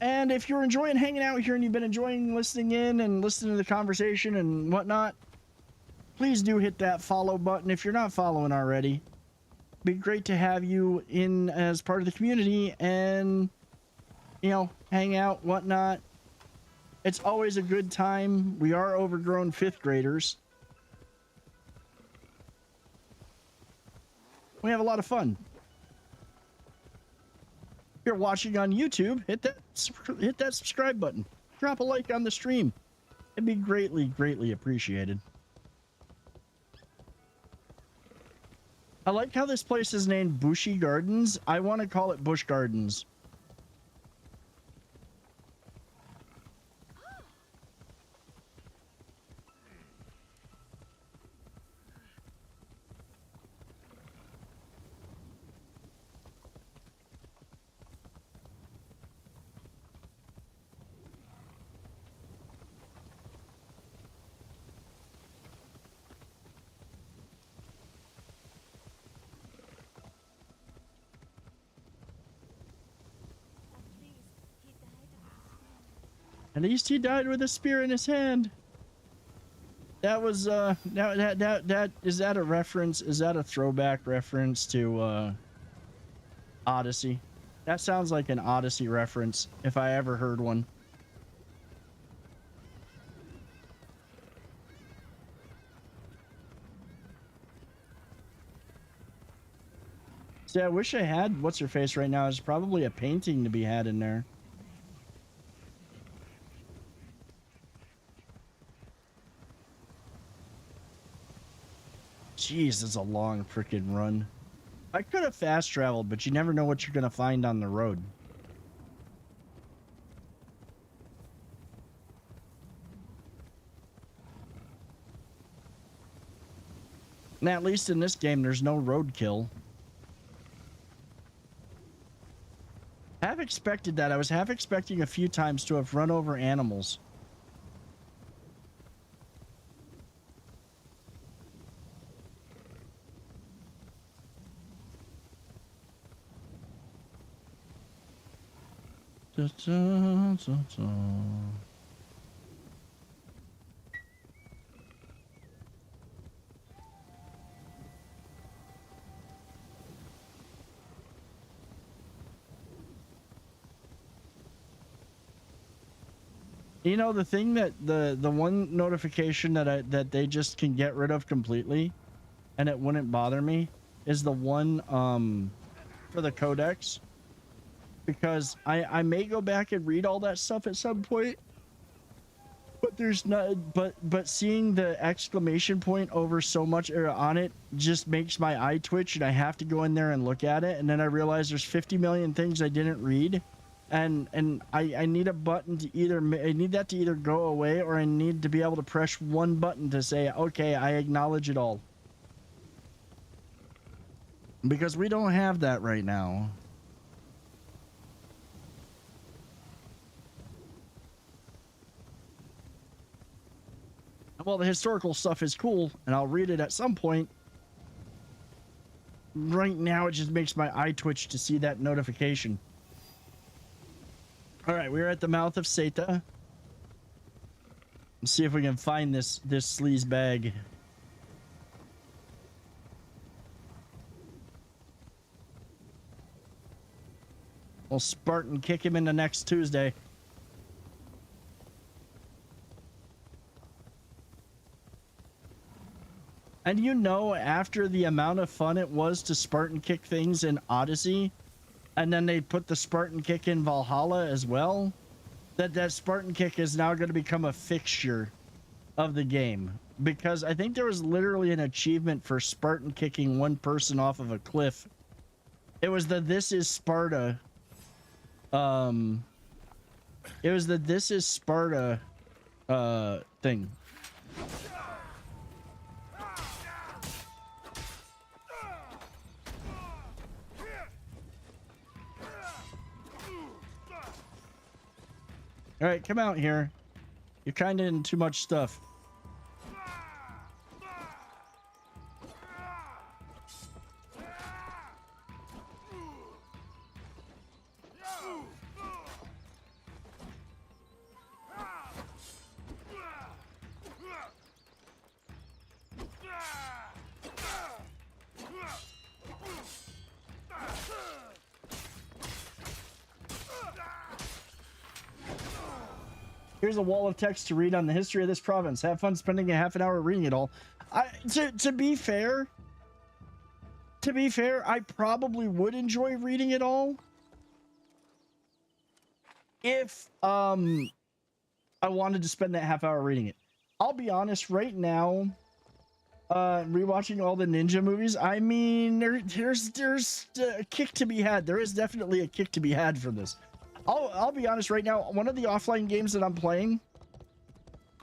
And if you're enjoying hanging out here and you've been enjoying listening in and listening to the conversation and whatnot, please do hit that follow button if you're not following already. It'd be great to have you in as part of the community and, you know, hang out, whatnot. It's always a good time. We are overgrown 5th graders. We have a lot of fun. If you're watching on YouTube, hit that subscribe button. Drop a like on the stream. It'd be greatly appreciated. I like how this place is named Bushi Gardens. I want to call it Bush Gardens. At least he died with a spear in his hand. That was that is that a reference? Is that a throwback reference to Odyssey? That sounds like an Odyssey reference if I ever heard one. See, I wish I had what's her face right now. There's probably a painting to be had in there. Jeez, it's a long freaking run. I could have fast traveled, but you never know what you're gonna find on the road. And at least in this game, there's no roadkill. Half expected that. I was half expecting a few times to have run over animals. Da, da, da, da. You know, the thing that the one notification that they just can get rid of completely and it wouldn't bother me is the one for the codex, because I may go back and read all that stuff at some point, but there's not but seeing the exclamation point over so much on it just makes my eye twitch, and I have to go in there and look at it, and then I realize there's 50 million things I didn't read. And I need a button to I need that to either go away, or I need to be able to press one button to say, okay, I acknowledge it all. Because we don't have that right now. Well, the historical stuff is cool, and I'll read it at some point. Right now, it just makes my eye twitch to see that notification. All right, we're at the mouth of Seta. Let's see if we can find this sleaze bag. We'll Spartan kick him into next Tuesday. And you know, after the amount of fun it was to Spartan kick things in Odyssey, and then they put the Spartan kick in Valhalla as well, that Spartan kick is now going to become a fixture of the game. Because I think there was literally an achievement for Spartan kicking one person off of a cliff. It was the This Is Sparta. It was the This Is Sparta thing. All right, come out here. You're kind of in too much stuff. Here's a wall of text to read on the history of this province. Have fun spending a half an hour reading it all. To be fair, I probably would enjoy reading it all if I wanted to spend that half hour reading it. I'll be honest, right now, rewatching all the ninja movies, I mean, there's a kick to be had. There is definitely a kick to be had from this. I'll be honest right now, one of the offline games that I'm playing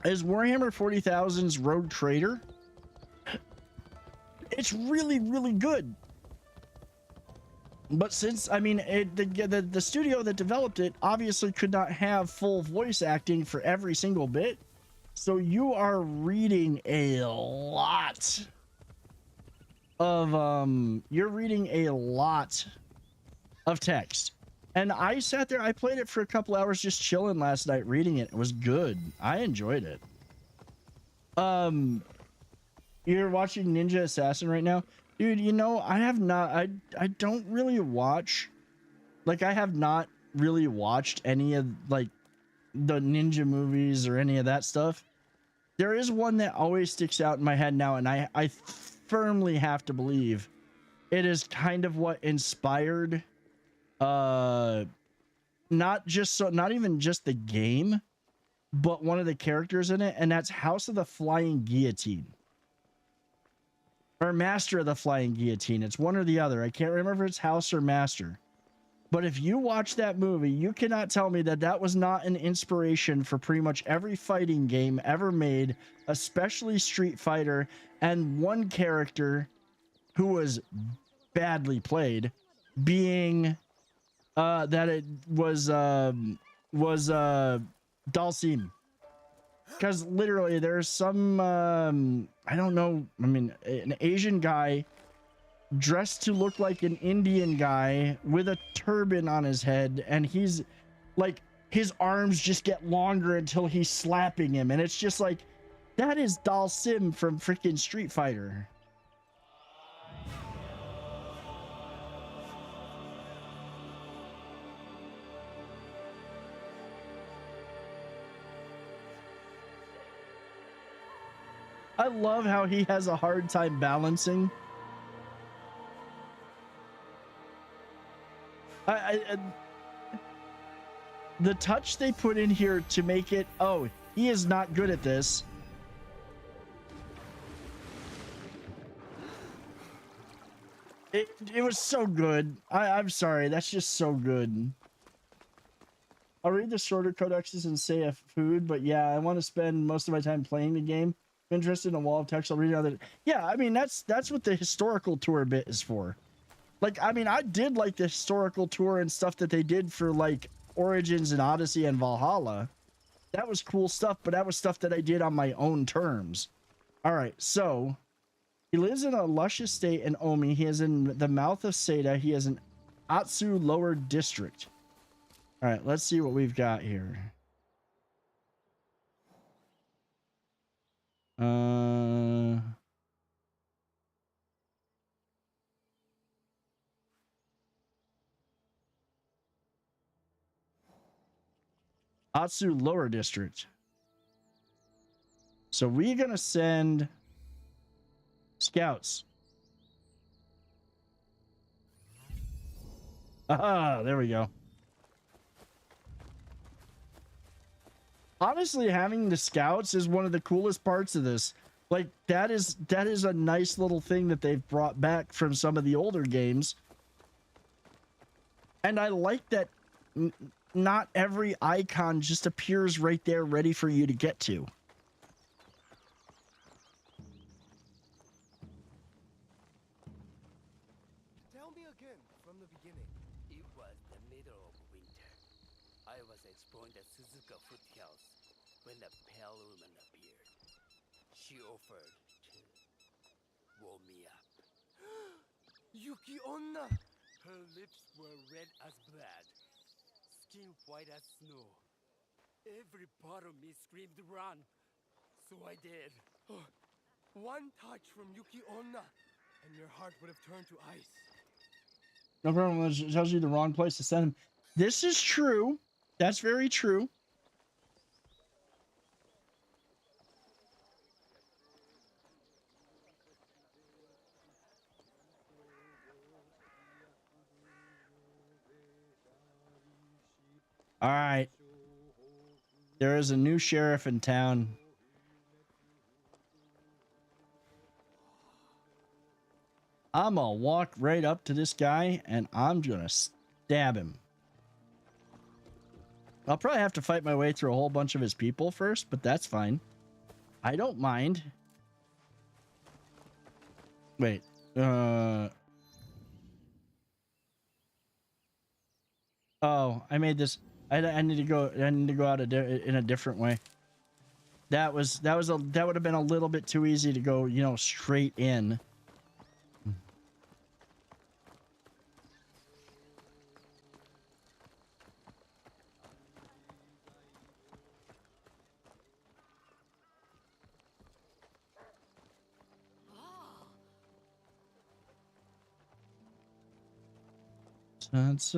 is Warhammer 40,000's Rogue Trader. It's really, really good. But since, I mean, the studio that developed it obviously could not have full voice acting for every single bit. So you are reading a lot of, text. And I sat there, I played it for a couple hours just chilling last night, reading it. It was good. I enjoyed it. You're watching Ninja Assassin right now, dude. You know, I have not. I don't really watch. Like, I have not really watched any of like the ninja movies or any of that stuff. There is one that always sticks out in my head now, and I firmly have to believe it is kind of what inspired not even just the game, but one of the characters in it, and that's House of the Flying Guillotine. Or Master of the Flying Guillotine. It's one or the other. I can't remember if it's House or Master. But if you watch that movie, you cannot tell me that that was not an inspiration for pretty much every fighting game ever made, especially Street Fighter, and one character who was badly played being that it was Dalsim. Because literally there's some I don't know, I mean, an Asian guy dressed to look like an Indian guy with a turban on his head, and he's like, his arms just get longer until he's slapping him, and it's just like, that is Dalsim from freaking Street Fighter. I love how he has a hard time balancing. The touch they put in here to make it, oh, he is not good at this. It was so good. I'm sorry, that's just so good. I'll read the shorter codexes and say a food, but yeah, I want to spend most of my time playing the game. I'm interested in a wall of text. I'll read another. Yeah, I mean, that's what the historical tour bit is for. Like, I mean, I did like the historical tour and stuff that they did for like Origins and Odyssey and Valhalla. That was cool stuff, but that was stuff that I did on my own terms. All right, so he lives in a lush estate in Omi. He is in the mouth of Seda. He is in Atsu Lower District. All right, let's see what we've got here. Atsu Lower District. So we're gonna send scouts. Ah, there we go. Honestly, having the scouts is one of the coolest parts of this. Like, that is a nice little thing that they've brought back from some of the older games. And I like that not every icon just appears right there ready for you to get to. Tell me again from the beginning. It was the middle of winter. I was exploring the Suzuka foothills when the pale woman appeared. She offered to warm me up. Yuki Onna! Her lips were red as blood, skin white as snow. Every part of me screamed run, so I did. Oh, one touch from Yuki Onna, and your heart would have turned to ice. No problem. It tells you the wrong place to send him. This is true. That's very true. All right. There is a new sheriff in town. I'm gonna walk right up to this guy and I'm gonna stab him. I'll probably have to fight my way through a whole bunch of his people first, but that's fine. I don't mind. Wait. Oh, I made this. I need to go. I need to go out in a different way. That would have been a little bit too easy to go, you know, straight in. Yes,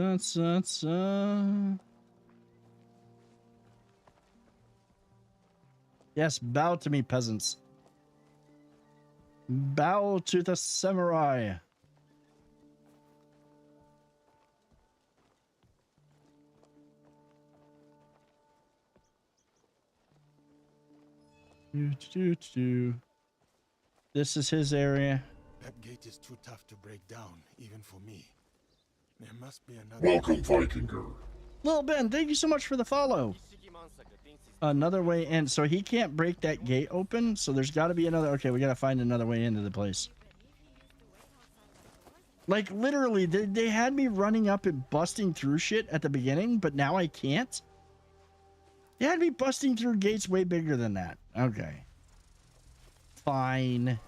bow to me, peasants. Bow to the samurai. This is his area. That gate is too tough to break down, even for me. There must be another. Welcome, Vikinger. Lil Ben, thank you so much for the follow. Another way in. So he can't break that gate open. So there's got to be another. Okay, we got to find another way into the place. Like, literally, they had me running up and busting through shit at the beginning, but now I can't. They had me busting through gates way bigger than that. Okay. Fine.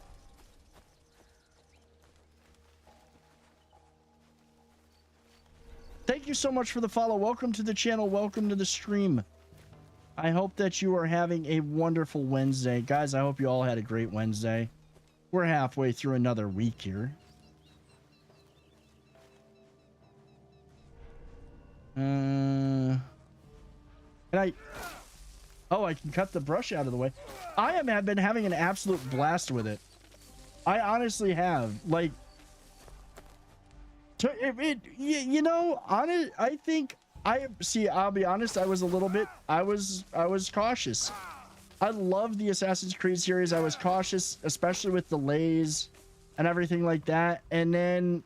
Thank you so much for the follow. Welcome to the channel. Welcome to the stream. I hope that you are having a wonderful Wednesday. Guys, I hope you all had a great Wednesday. We're halfway through another week here. Can I... Oh, I can cut the brush out of the way. I have been having an absolute blast with it. I honestly have. Like... You know, I think I'll be honest, I was a little bit, I was cautious. I love the Assassin's Creed series. I was cautious, especially with delays and everything like that. And then,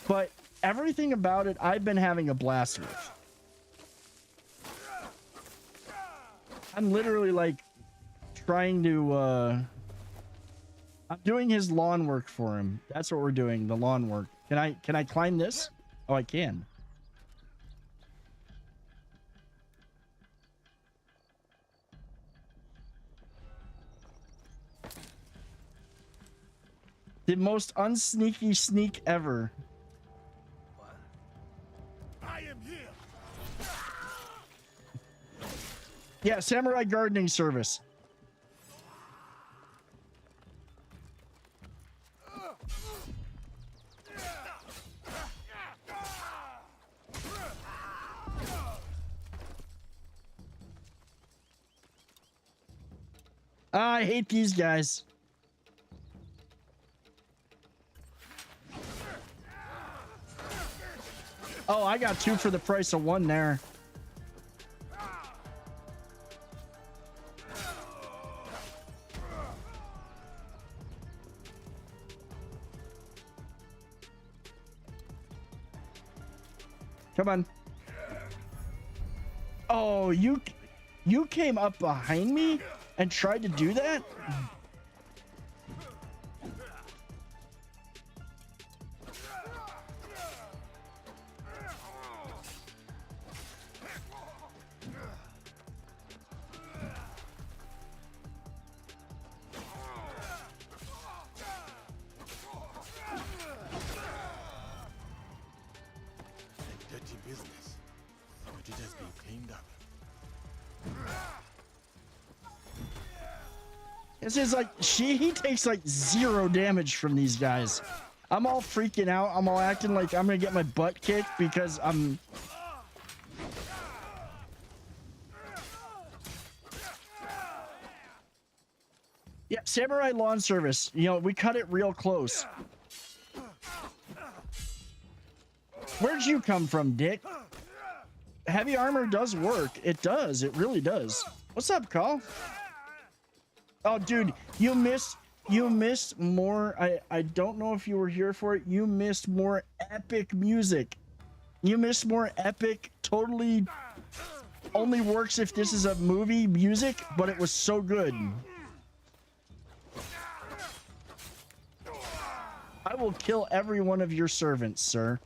but everything about it, I've been having a blast with. I'm literally like trying to, I'm doing his lawn work for him. That's what we're doing, the lawn work. Can I climb this? Oh, I can. The most unsneaky sneak ever. I am here. Yeah, Samurai Gardening Service. I hate these guys. Oh, I got 2 for the price of 1 there. Come on. Oh, you came up behind me and tried to do that? Dirty business, but it has been cleaned up. This is like, he takes like 0 damage from these guys. I'm all freaking out. I'm all acting like I'm gonna get my butt kicked because I'm... Yeah, Samurai Lawn Service. You know, we cut it real close. Where'd you come from, Dick? Heavy armor does work. It does. It really does. What's up, Carl? Oh, dude, you missed more. I don't know if you were here for it. You missed more epic music. You missed more epic, totally only works if this is a movie music, but it was so good. I will kill every one of your servants, sir.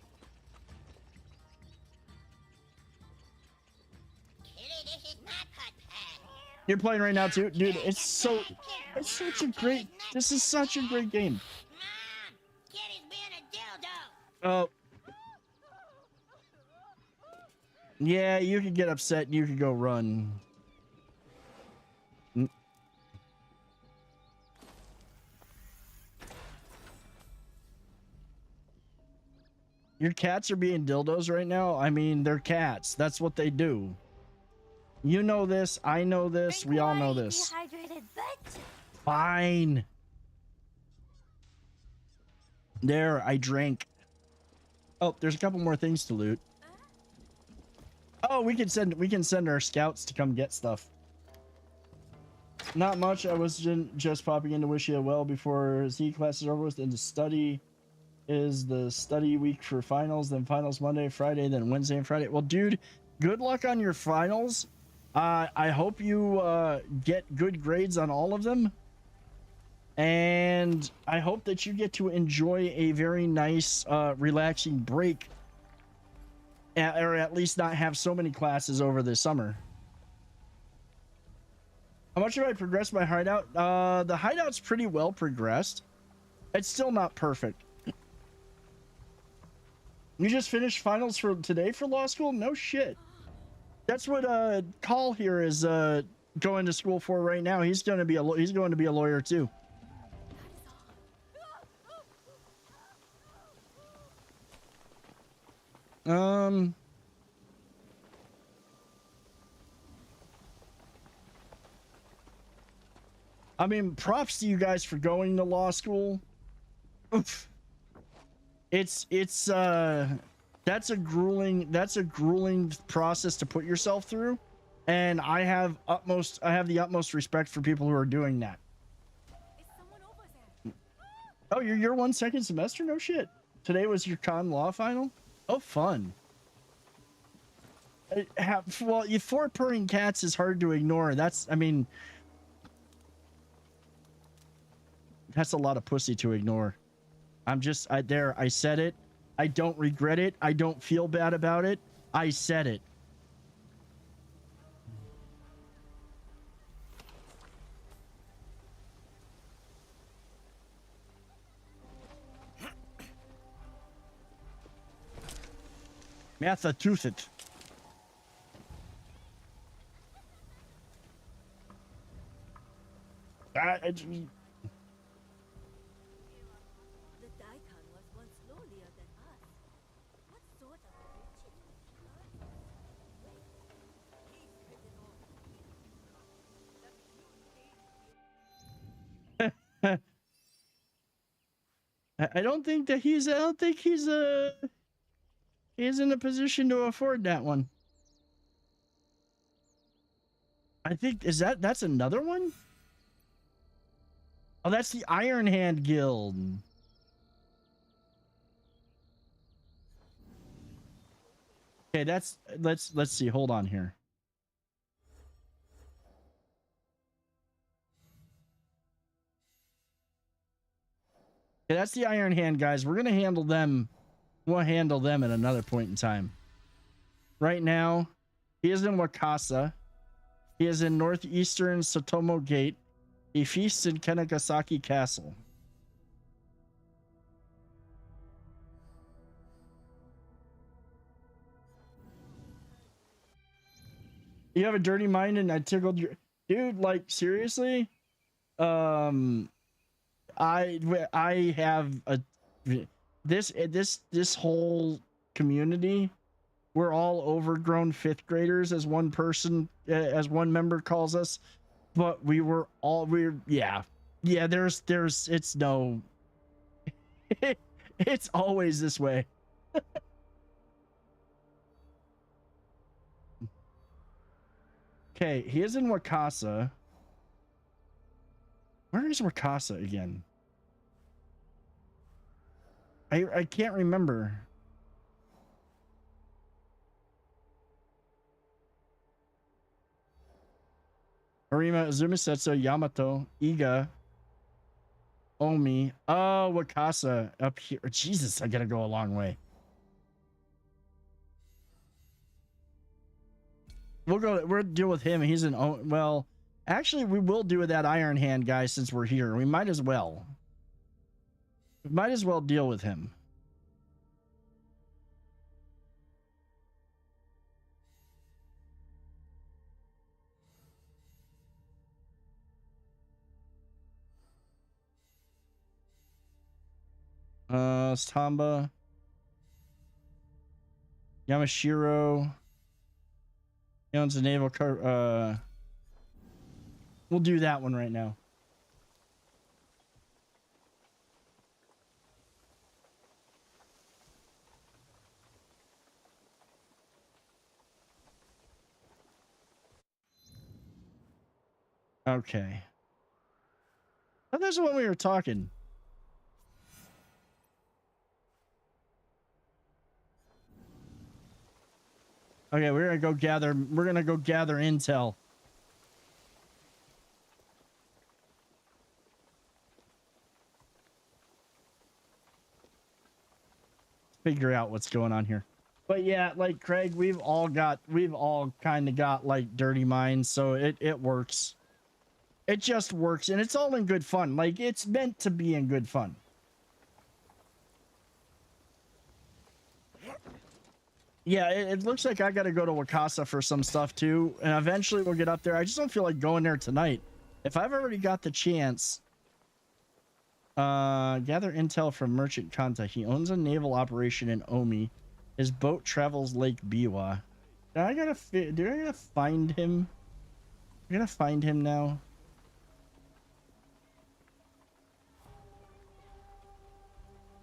You're playing right now too? Dude, it's such a great, this is such a great game. Oh. Yeah, you could get upset and you could go run. Your cats are being dildos right now? I mean, they're cats. That's what they do. You know this. I know this. We all know this. Dehydrated bitch. Fine. There, I drank. Oh, there's a couple more things to loot. Oh, we can send our scouts to come get stuff. Not much. I was just popping in to wish you well before Z class is over with. And the study is the study week for finals, then finals Monday, Friday, then Wednesday and Friday. Well, dude, good luck on your finals. I hope you get good grades on all of them. And I hope that you get to enjoy a very nice, relaxing break. Or at least not have so many classes over the summer. How much have I progressed my hideout? The hideout's pretty well progressed. It's still not perfect. You just finished finals for today for law school? No shit. That's what Call here is going to school for right now. He's going to be a lawyer too. I mean, props to you guys for going to law school. Oof. That's a grueling process to put yourself through, and I have the utmost respect for people who are doing that. Oh, you're 1 second semester? No shit. Today was your con law final? Oh, fun. Well, you 4 purring cats is hard to ignore. That's a lot of pussy to ignore. I said it. I don't regret it. I don't feel bad about it. I said it. Massachusetts. I don't think he's in a position to afford that one. I think that's another one? Oh, that's the Iron Hand Guild. Okay, let's see. Hold on here. Okay, that's the Iron Hand guys. We're gonna handle them. We'll handle them at another point in time. Right now, he is in Wakasa. He is in northeastern Sotomo Gate. He feasts in Kenagasaki Castle. You have a dirty mind and I tickled your... Dude, like, seriously? I have a... This whole community, we're all overgrown 5th graders, as one member calls us. But yeah, it's no... It's always this way. Okay, he is in Wakasa. Where is Wakasa again? I can't remember. Arima, Zumisetsu, Yamato, Iga, Omi. Oh, Wakasa up here. Jesus, I gotta go a long way. We'll deal with him. He's well, actually, we will do with that Iron Hand guy since we're here. We might as well. We might as well deal with him. Stamba. Yamashiro. He owns a naval car. We'll do that one right now. Okay. Oh, that's when we were talking. Okay, we're gonna go gather intel. Figure out what's going on here. But yeah, like Craig, we've all kind of got like dirty minds, so it works. It just works, and it's all in good fun. Like, it's meant to be in good fun. Yeah, it looks like I gotta go to Wakasa for some stuff too, and eventually we'll get up there. I just don't feel like going there tonight. If I've already got the chance, gather intel from Merchant Kanta. He owns a naval operation in Omi. His boat travels Lake Biwa. Do I gotta find him? I gotta find him now.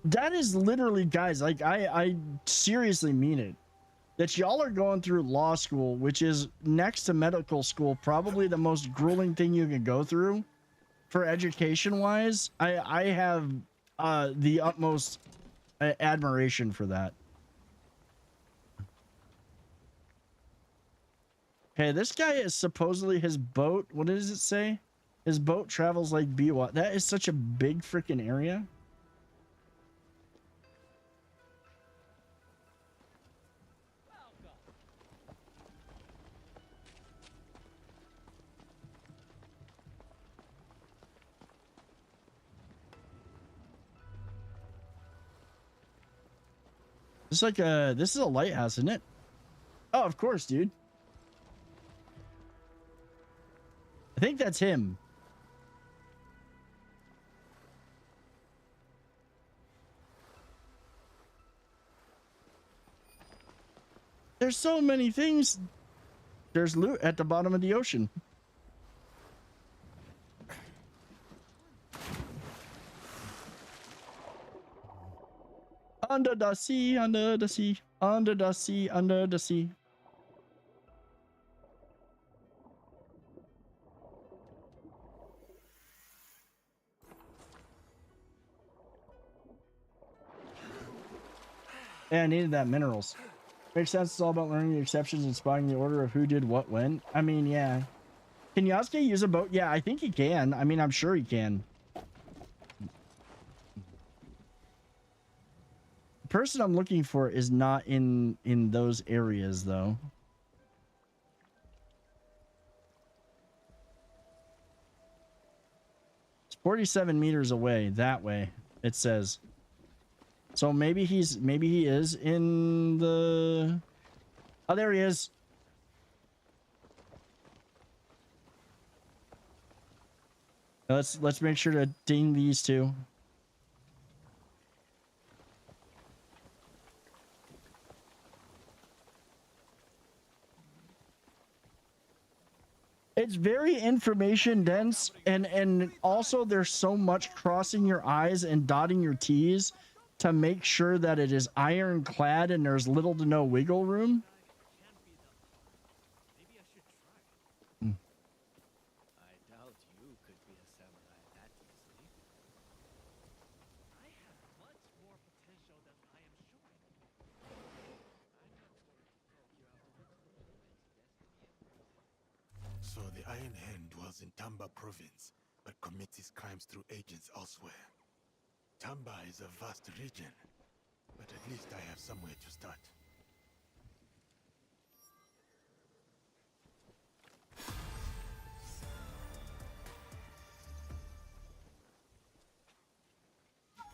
That is literally, guys, like I seriously mean it. That y'all are going through law school, which is next to medical school, probably the most grueling thing you can go through for education wise. I have the utmost admiration for that. Okay, this guy is supposedly his boat. What does it say? His boat travels like Biwa. That is such a big freaking area. It's like this is a lighthouse, isn't it? Oh, of course, dude. I think that's him. There's so many things. There's loot at the bottom of the ocean. Under the sea, under the sea, under the sea, under the sea. Yeah, I needed that minerals. Makes sense. It's all about learning the exceptions and spotting the order of who did what when. I mean, yeah. Can Yasuke use a boat? Yeah, I think he can. I mean, I'm sure he can. The person I'm looking for is not in those areas, though. It's 47 meters away, that way, it says. So maybe he is in the... Oh, there he is. Let's make sure to ding these two. It's very information dense, and also there's so much crossing your I's and dotting your T's to make sure that it is ironclad and there's little to no wiggle room. So the Iron Hand dwells in Tamba province, but commits his crimes through agents elsewhere. Tamba is a vast region, but at least I have somewhere to start.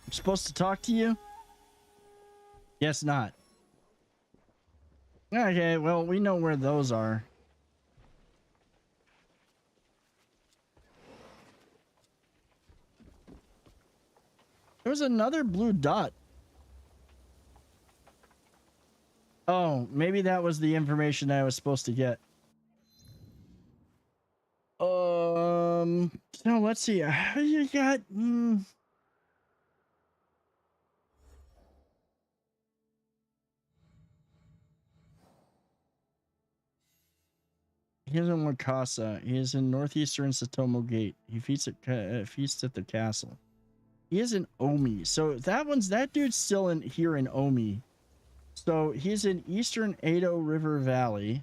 I'm supposed to talk to you? Guess not. Okay, well, we know where those are. There was another blue dot. Oh, maybe that was the information I was supposed to get. So let's see. You got. He is in Wakasa. He is in northeastern Satomo Gate. He feasts at the castle. He is in Omi. So that dude's still in here in Omi. So he's in eastern Edo River Valley.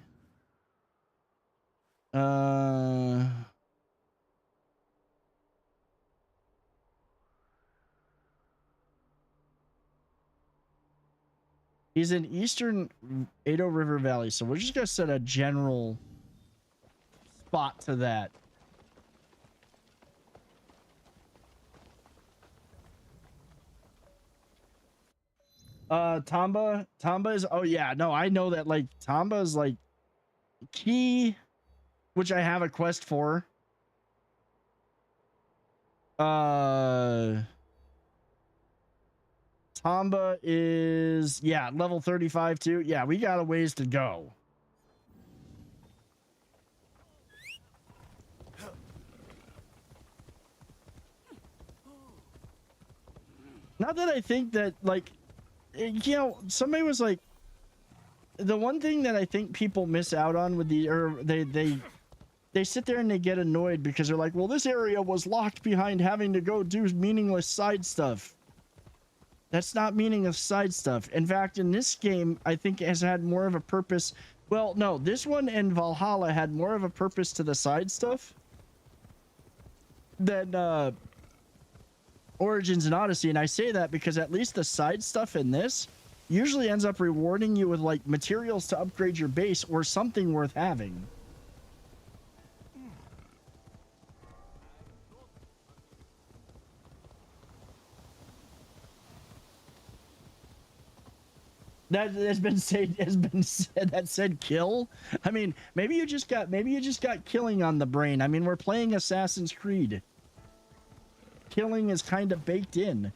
He's in eastern Edo River Valley. So we're just gonna set a general spot to that. Tamba is, oh yeah, no, I know that, like, Tamba is like key, which I have a quest for. Tamba is, yeah, level 35 too. Yeah, we got a ways to go. Not that I think that, like, you know, somebody was like, the one thing that I think people miss out on with the, or they sit there and they get annoyed because they're like, well, this area was locked behind having to go do meaningless side stuff. That's not meaningless side stuff. In fact, in this game, I think it has had more of a purpose. Well, no, this one and Valhalla had more of a purpose to the side stuff than Origins and Odyssey. And I say that because at least the side stuff in this usually ends up rewarding you with, like, materials to upgrade your base or something worth having. That has been said that said kill. I mean, maybe you just got killing on the brain. I mean, we're playing Assassin's Creed. Killing is kind of baked in.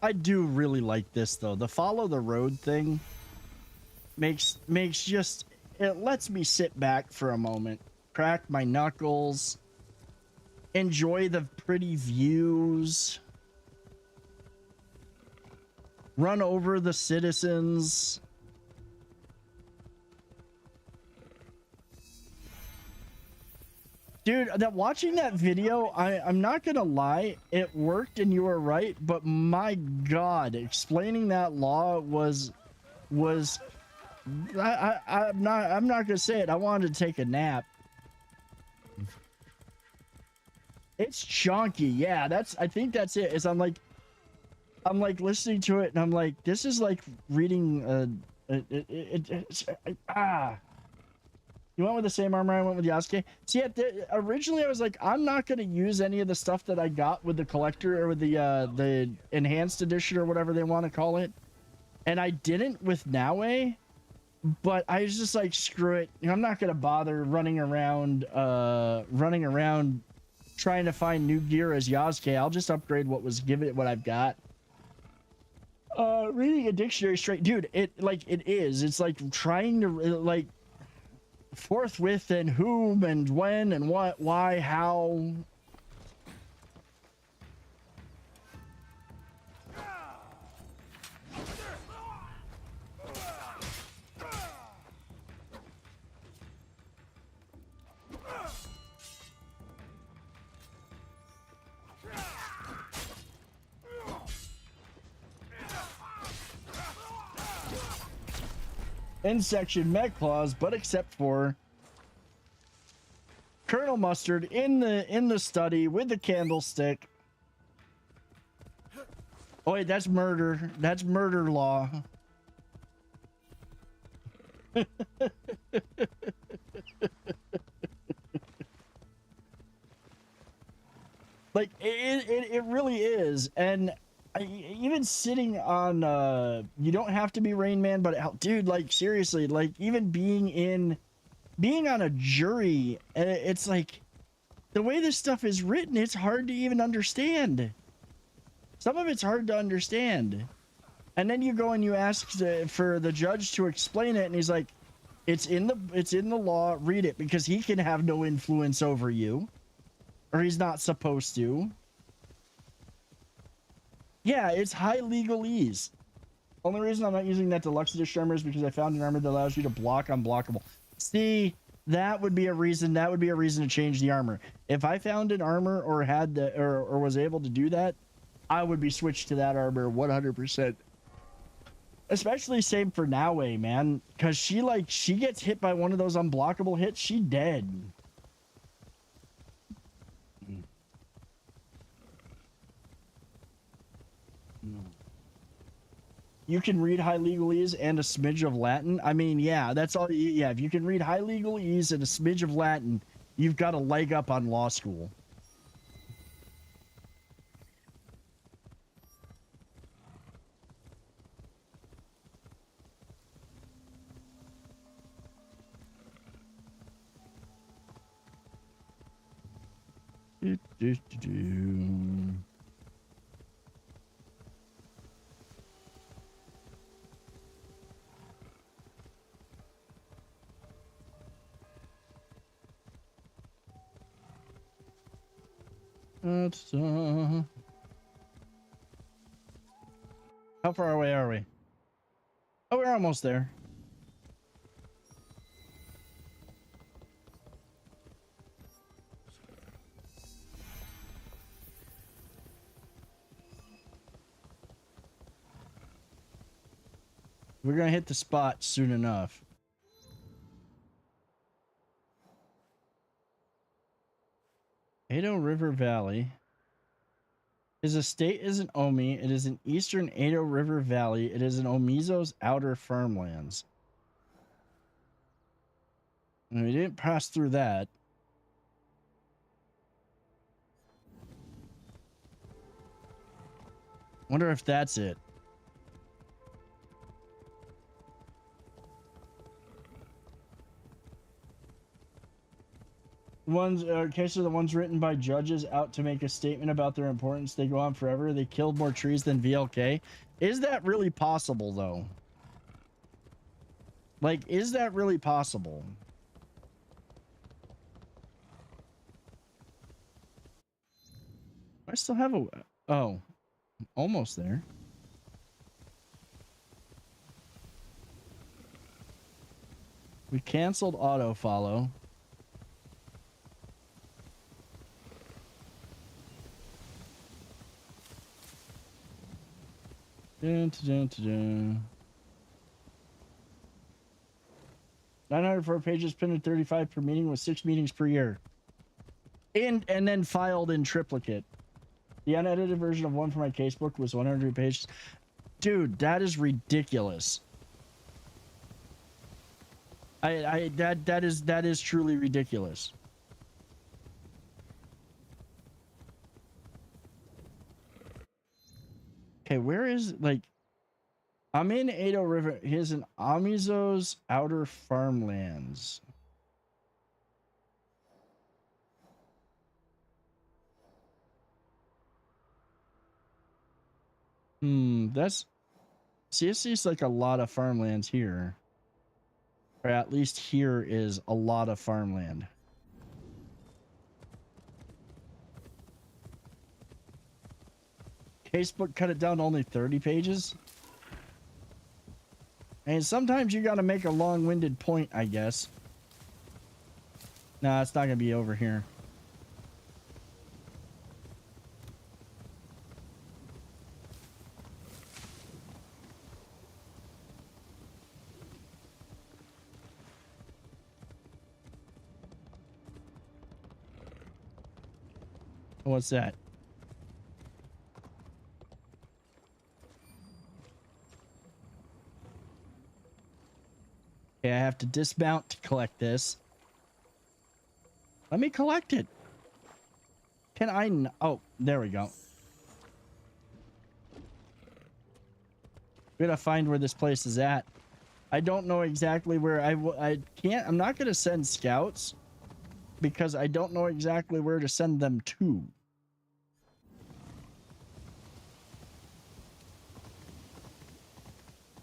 I do really like this though. The follow the road thing makes just, it lets me sit back for a moment, crack my knuckles, enjoy the pretty views, run over the citizens. Dude, watching that video, I'm not gonna lie, it worked and you were right, but my God, explaining that law was I'm not gonna say it. I wanted to take a nap. It's chunky, yeah. I think that's it. Is I'm like listening to it and I'm like, this is like reading You went with the same armor I went with Yasuke? See, originally I was like, I'm not going to use any of the stuff that I got with the collector or with the enhanced edition or whatever they want to call it. And I didn't with Naue, but I was just like, screw it. You know, I'm not going to bother running around trying to find new gear as Yasuke. I'll just upgrade what I've got. Reading a dictionary straight, dude, it's like trying to like forthwith and whom and when and what, why, how. In section Met Clause, but except for Colonel Mustard in the study with the candlestick. Oh wait, that's murder. That's murder law. it really is. And even sitting on you don't have to be Rain Man, but dude, like seriously, like even being on a jury, it's like the way this stuff is written, it's hard to even understand. Some of it's hard to understand. And then you go and you ask for the judge to explain it, and he's like, it's in the law, read it, because he can have no influence over you, or he's not supposed to. Yeah, it's high legalese. Only reason I'm not using that deluxe edition armor is because I found an armor that allows you to block unblockable. See, that would be a reason. That would be a reason to change the armor. If I found an armor or had the or was able to do that, I would be switched to that armor 100%. Especially same for Naue, man, because she gets hit by one of those unblockable hits, she dead. You can read high legalese and a smidge of Latin. I mean, yeah, that's all. Yeah, if you can read high legalese and a smidge of Latin, you've got a leg up on law school. How far away are we? Oh, we're almost there. We're gonna hit the spot soon enough. Edo River Valley. His estate is in Omi. It is in eastern Edo River Valley. It is in Omizo's outer farmlands. And we didn't pass through that. Wonder if that's it. Cases are the ones written by judges out to make a statement about their importance. They go on forever. They killed more trees than VLK. Is that really possible, though? Like, is that really possible? I still have a... Oh, almost there. We canceled auto follow. Dun, dun, dun, dun. 904 pages, printed 35 per meeting with 6 meetings per year. And then filed in triplicate. The unedited version of one for my casebook was 100 pages. Dude, that is ridiculous. That is truly ridiculous. Okay, where is like I'm in Edo River. Here's an Amizo's outer farmlands. That's CSC's like a lot of farmlands here. Or at least here is a lot of farmland. Casebook cut it down to only 30 pages. And sometimes you gotta make a long-winded point, I guess. Nah, it's not gonna be over here. What's that? Okay, I have to dismount to collect this. Let me collect it. Can I... Oh, there we go. We gotta find where this place is at. I don't know exactly where I can't. I'm not gonna send scouts because I don't know exactly where to send them to.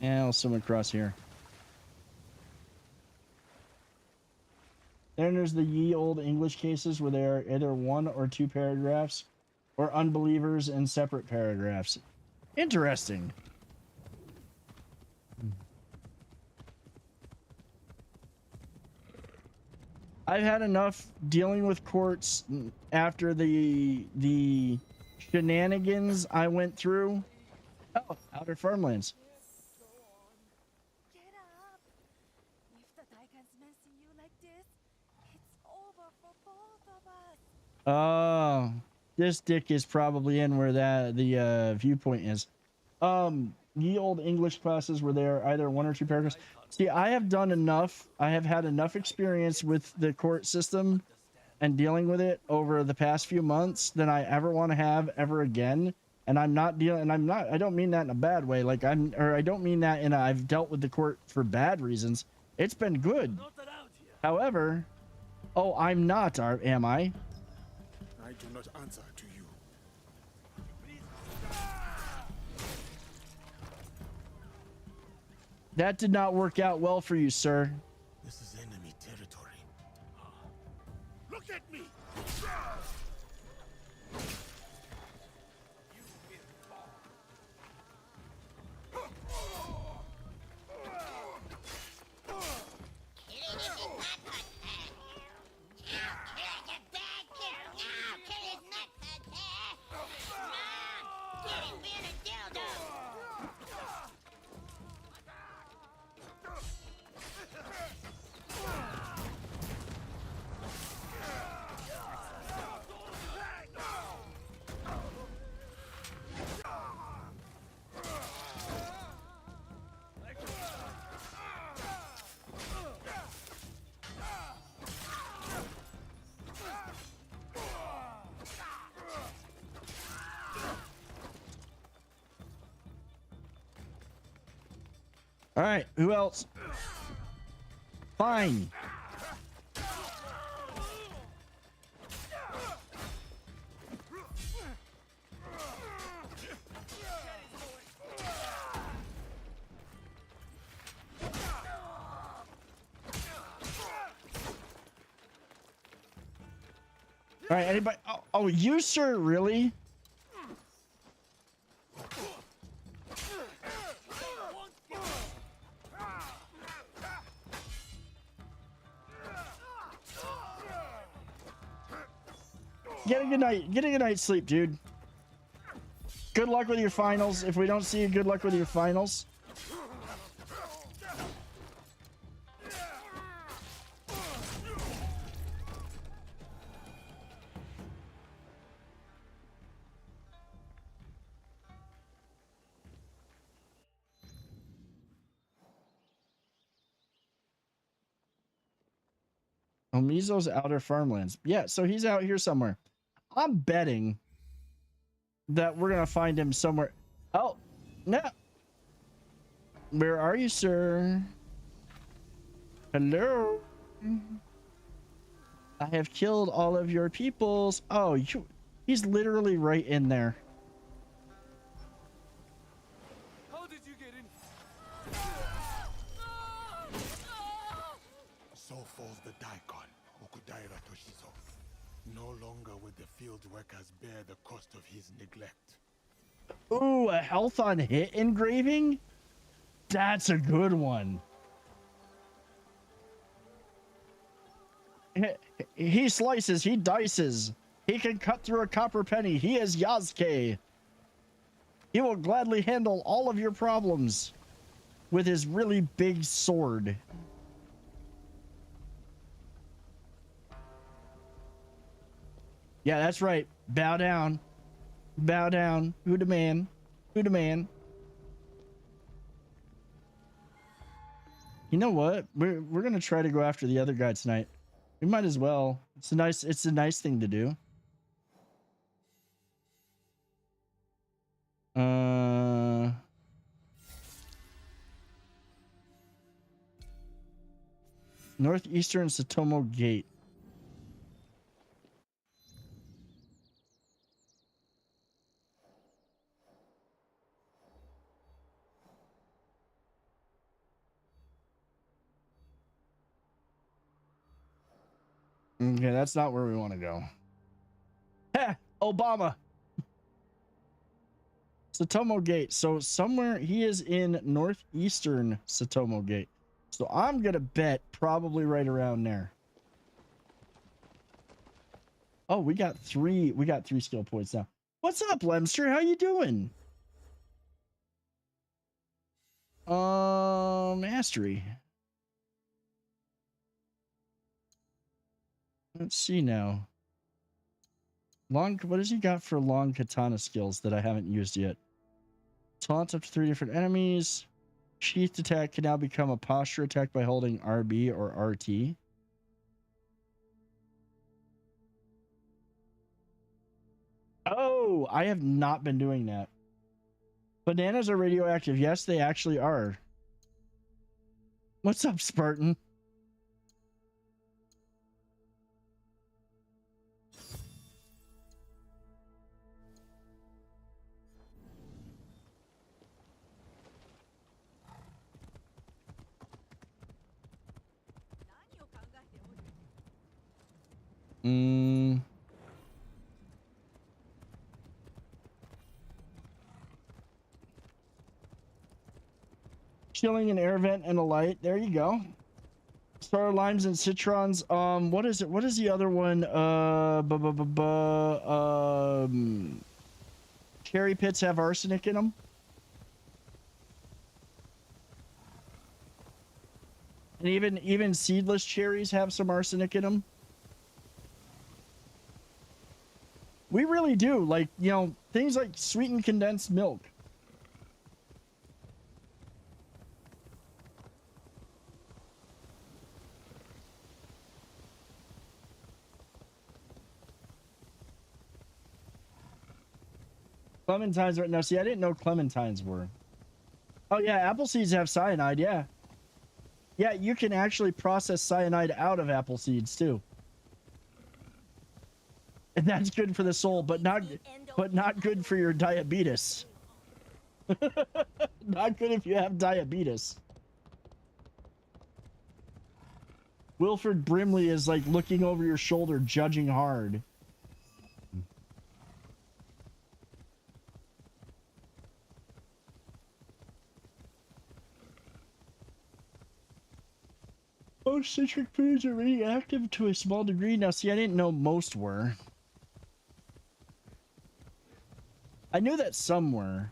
And I'll swim across here. Then there's the ye old English cases where there are either 1 or 2 paragraphs, or unbelievers in separate paragraphs. Interesting. I've had enough dealing with courts after the shenanigans I went through. Oh, Outer Farmlands. Get up. If the Daigan's messing you like this, it's over for both of us. Oh, this dick is probably in where the viewpoint is. Ye old English classes where there are either 1 or 2 paragraphs. See, I have done enough. I have had enough experience with the court system and dealing with it over the past few months than I ever want to have ever again. And I'm not dealing, and I don't mean that in a bad way. Like I don't mean that in a, I've dealt with the court for bad reasons. It's been good. However, oh, I'm not, am I? I do not answer to you. That did not work out well for you, sir. This is enemy territory. Look at me! All right, who else? Fine. All right, anybody? Oh, you, sir, really? Get a good night's sleep, dude. Good luck with your finals. If we don't see you, good luck with your finals. Omizo's Outer Farmlands. Yeah, so he's out here somewhere. I'm betting that we're gonna find him somewhere. Oh, no. Where are you, sir? Hello? I have killed all of your peoples. Oh, he's literally right in there. How did you get in? So falls the daikon, Okudaira Toshizo. No longer will the field workers bear the cost of his neglect. Ooh, a health on hit engraving? That's a good one. He slices, he dices. He can cut through a copper penny. He is Yasuke. He will gladly handle all of your problems with his really big sword. Yeah, that's right. Bow down. Bow down. Who the man? Who the man? You know what? We're gonna try to go after the other guy tonight. We might as well. It's a nice thing to do. Northeastern Satomo Gate. Okay, that's not where we want to go. Heh, Obama. Satomo Gate. So somewhere he is in northeastern Satomo Gate. So I'm gonna bet probably right around there. Oh, we got three skill points now. What's up, Lemster? How you doing? Mastery. Let's see now. Long, what has he got for long katana skills that I haven't used yet? Taunt up to 3 different enemies. Sheathed attack can now become a posture attack by holding RB or RT. Oh, I have not been doing that. Bananas are radioactive. Yes, they actually are. What's up, Spartan? Chilling an air vent and a light. There you go. Star limes and citrons. What is it? What is the other one? Cherry pits have arsenic in them. And even seedless cherries have some arsenic in them. We really do. Like, you know, things like sweetened condensed milk. Clementines are... No, see, I didn't know clementines were. Oh, yeah, apple seeds have cyanide, yeah. Yeah, you can actually process cyanide out of apple seeds, too. And that's good for the soul, but not good for your diabetes. Not good if you have diabetes. Wilfred Brimley is like looking over your shoulder, judging hard. Most citric foods are radioactive to a small degree. Now, see, I didn't know most were. I knew that some were.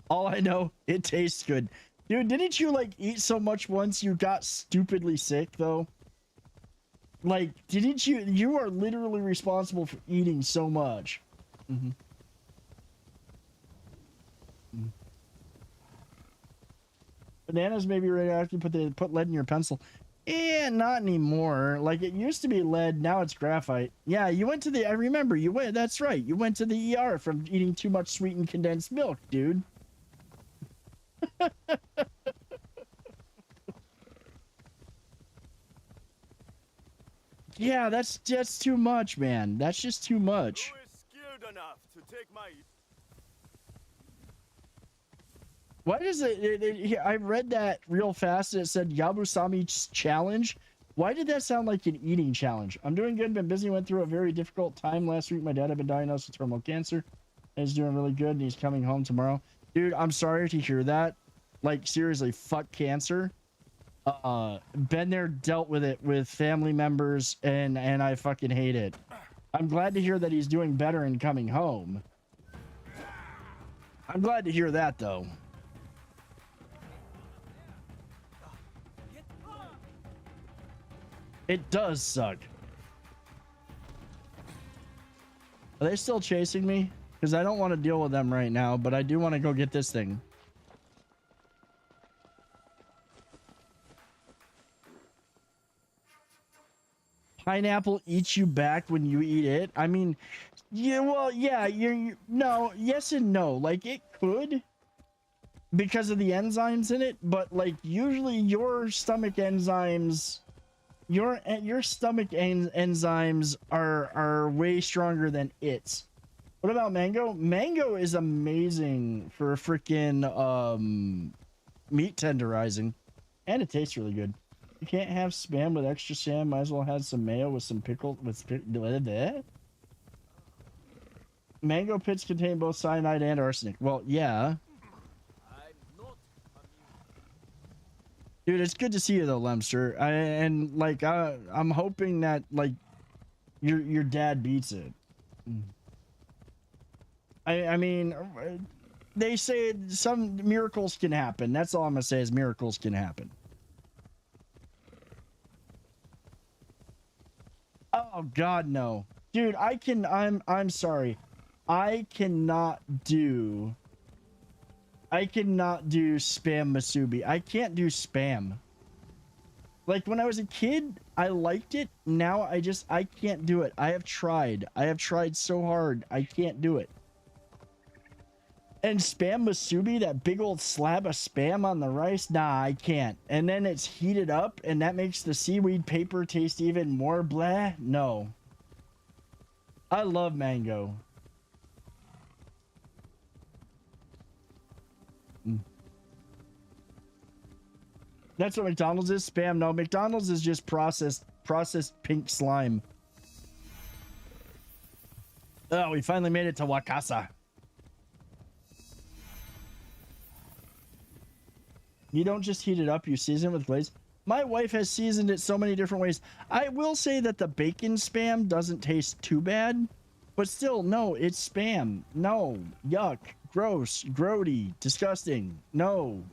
All I know, it tastes good. Dude, didn't you, like, eat so much once you got stupidly sick, though? Like, didn't you... You are literally responsible for eating so much. Mm-hmm. Bananas may be radioactive, but they put lead in your pencil. Eh, not anymore. Like, it used to be lead, now it's graphite. Yeah, you went to the... I remember, you went... That's right. You went to the ER from eating too much sweetened condensed milk, dude. Yeah, that's too much, man. That's just too much. Who is skilled enough to take my... Why does it I read that real fast and it said Yabusami's challenge. Why did that sound like an eating challenge? I'm doing good, been busy, went through a very difficult time last week. My dad had been diagnosed with terminal cancer. And he's doing really good and he's coming home tomorrow. Dude, I'm sorry to hear that. Like, seriously, fuck cancer. Been there, dealt with it with family members, and I fucking hate it. I'm glad to hear that he's doing better and coming home. I'm glad to hear that, though. It does suck. Are they still chasing me? Because I don't want to deal with them right now, but I do want to go get this thing. Pineapple eats you back when you eat it. I mean, Yeah, well, yeah, no, yes and no. Like it could because of the enzymes in it, but like usually your stomach enzymes, your stomach enzymes are way stronger than its. What about mango? Mango is amazing for freaking meat tenderizing, and it tastes really good. You can't have spam with extra Sam. Might as well have some mayo with some pickle Mango pits contain both cyanide and arsenic. Well, yeah. Dude, it's good to see you though, Lemster. I'm hoping that like your dad beats it. I mean, they say some miracles can happen. That's all I'm gonna say is miracles can happen. Oh God, no, dude. I'm sorry. I cannot do spam masubi. I can't do spam. Like when I was a kid, I liked it. Now I can't do it. I have tried so hard. I can't do it. And spam masubi, that big old slab of spam on the rice, nah, I can't. And then it's heated up and that makes the seaweed paper taste even more blah. No. I love mango. That's what McDonald's is. Spam. No, McDonald's is just processed pink slime. Oh, we finally made it to Wakasa. You don't just heat it up, you season it with glaze. My wife has seasoned it so many different ways. I will say that the bacon spam doesn't taste too bad, but still, no, it's spam. No, yuck, gross, grody, disgusting. No.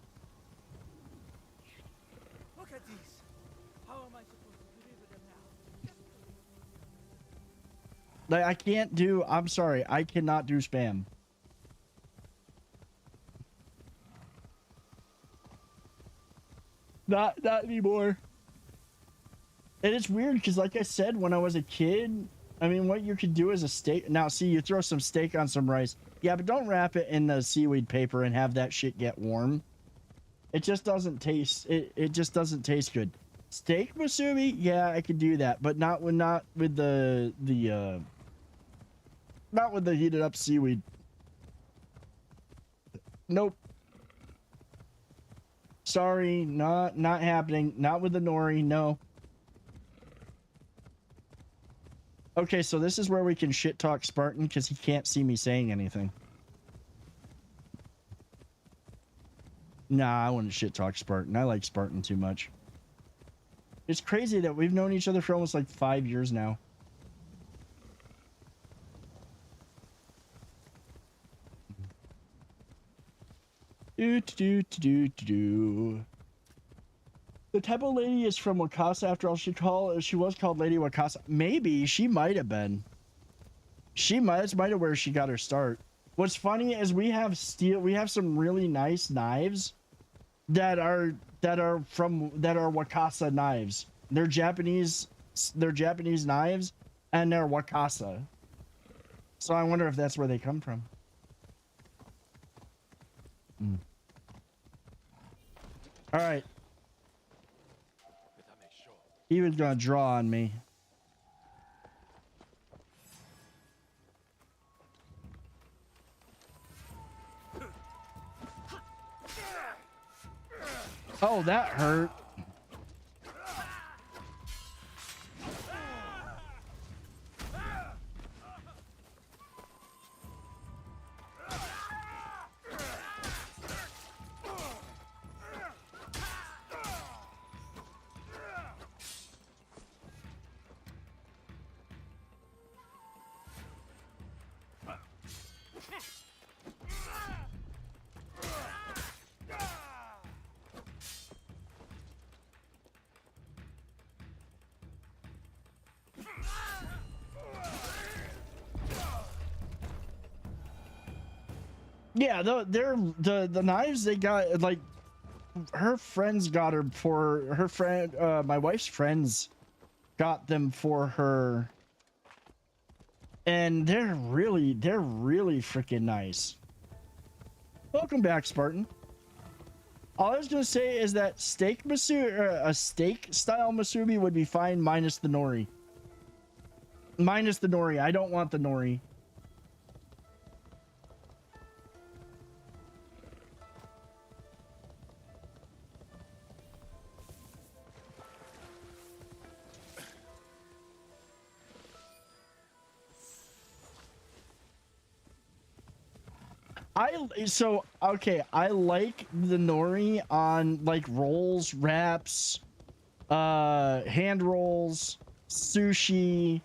Look at these. How am I supposed to deliver them now? Like I can't do. I'm sorry, I cannot do spam. Not anymore. And it's weird because, like I said, when I was a kid, I mean, what you could do is a steak. Now, see, you throw some steak on some rice. Yeah, but don't wrap it in the seaweed paper and have that shit get warm. It just doesn't taste. It just doesn't taste good. Steak masubi, yeah, I could do that, but not with the heated up seaweed. Nope. Sorry, not happening. Not with the nori, no. Okay, so this is where we can shit talk Spartan because he can't see me saying anything. Nah, I wouldn't shit talk Spartan. I like Spartan too much. It's crazy that we've known each other for almost like 5 years now. The temple lady is from Wakasa after all. She was called Lady Wakasa. Maybe she might have been. That's might have where she got her start. What's funny is we have some really nice knives that are Wakasa knives. They're Japanese knives and they're Wakasa. So I wonder if that's where they come from. All right. He was gonna draw on me. Oh, that hurt. Yeah, the knives they got, like, her friends got her for her friend. My wife's friends got them for her And they're really freaking nice. Welcome back, Spartan. All I was gonna say is that a steak style musubi would be fine minus the nori. Minus the nori. I don't want the nori. I like the nori on like rolls, wraps, hand rolls, sushi.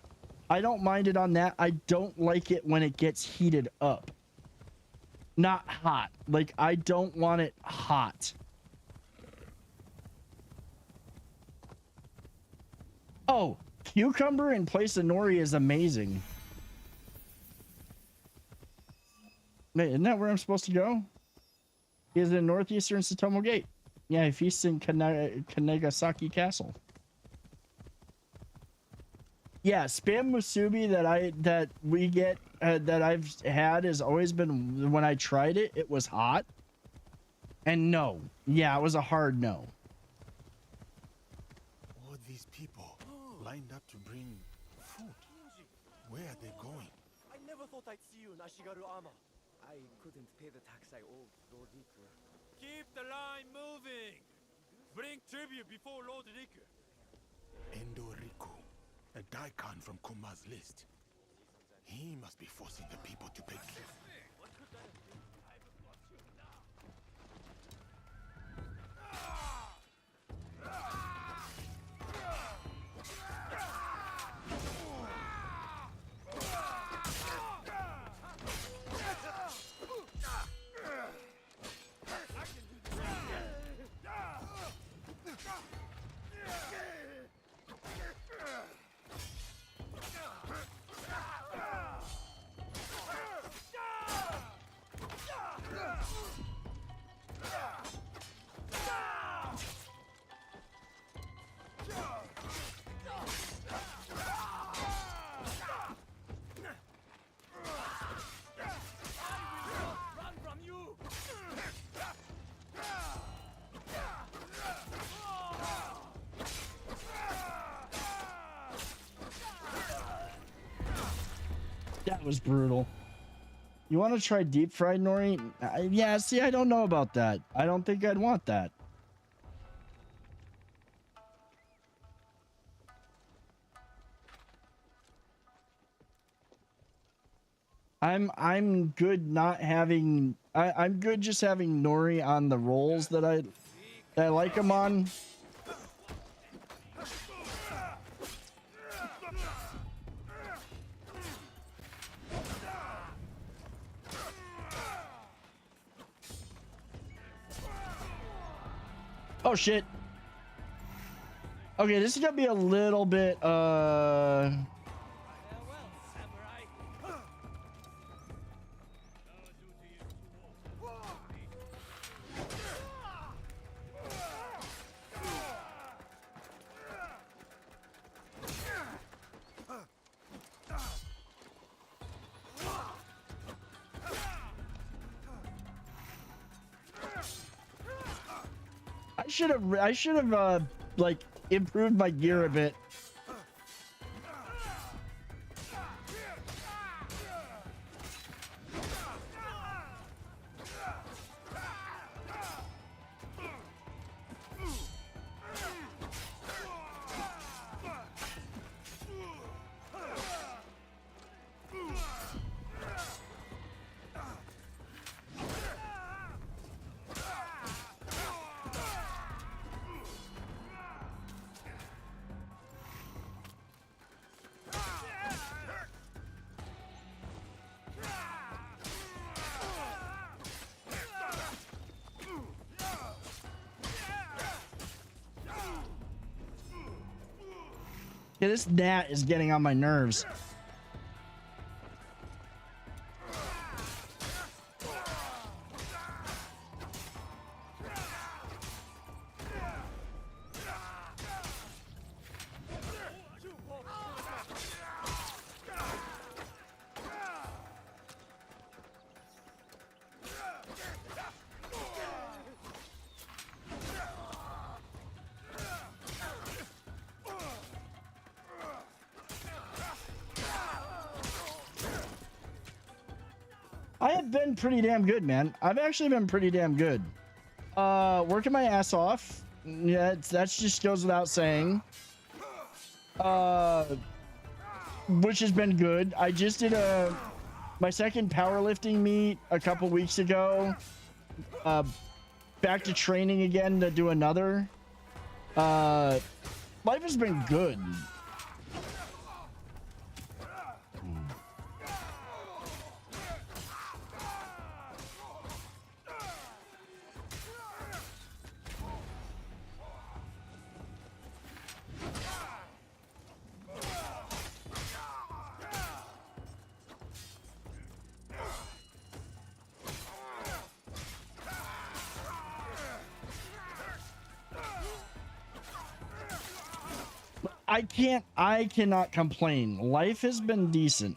I don't mind it on that. I don't like it when it gets heated up. Not hot. Like, I don't want it hot. Oh, cucumber in place of nori is amazing. Wait, isn't that where I'm supposed to go? He is in northeastern Satomo Gate. Yeah, he feasts in Kanegasaki Castle. Yeah, spam musubi that we get that I've had has always been, when I tried it, it was hot. And no. Yeah, it was a hard no. All these people lined up to bring food. Where are they going? I never thought I'd see you in Ashigaru Ama. I couldn't pay the tax I owed Lord Riku. Keep the line moving! Bring tribute before Lord Riku. Endo Riku, a daikon from Kuma's list. He must be forcing the people to pay tribute. That was brutal. You want to try deep fried nori? Yeah, see, I don't know about that. I don't think I'd want that. I'm good not having. I'm good just having nori on the rolls that I like them on. Oh shit. Okay, this is gonna be a little bit I should have like improved my gear a bit. Yeah, this gnat is getting on my nerves. I have been pretty damn good, man. I've actually been pretty damn good. Working my ass off. Yeah, that just goes without saying. Which has been good. I just did my second powerlifting meet a couple weeks ago. Back to training again to do another. Life has been good. I cannot complain. Life has been decent.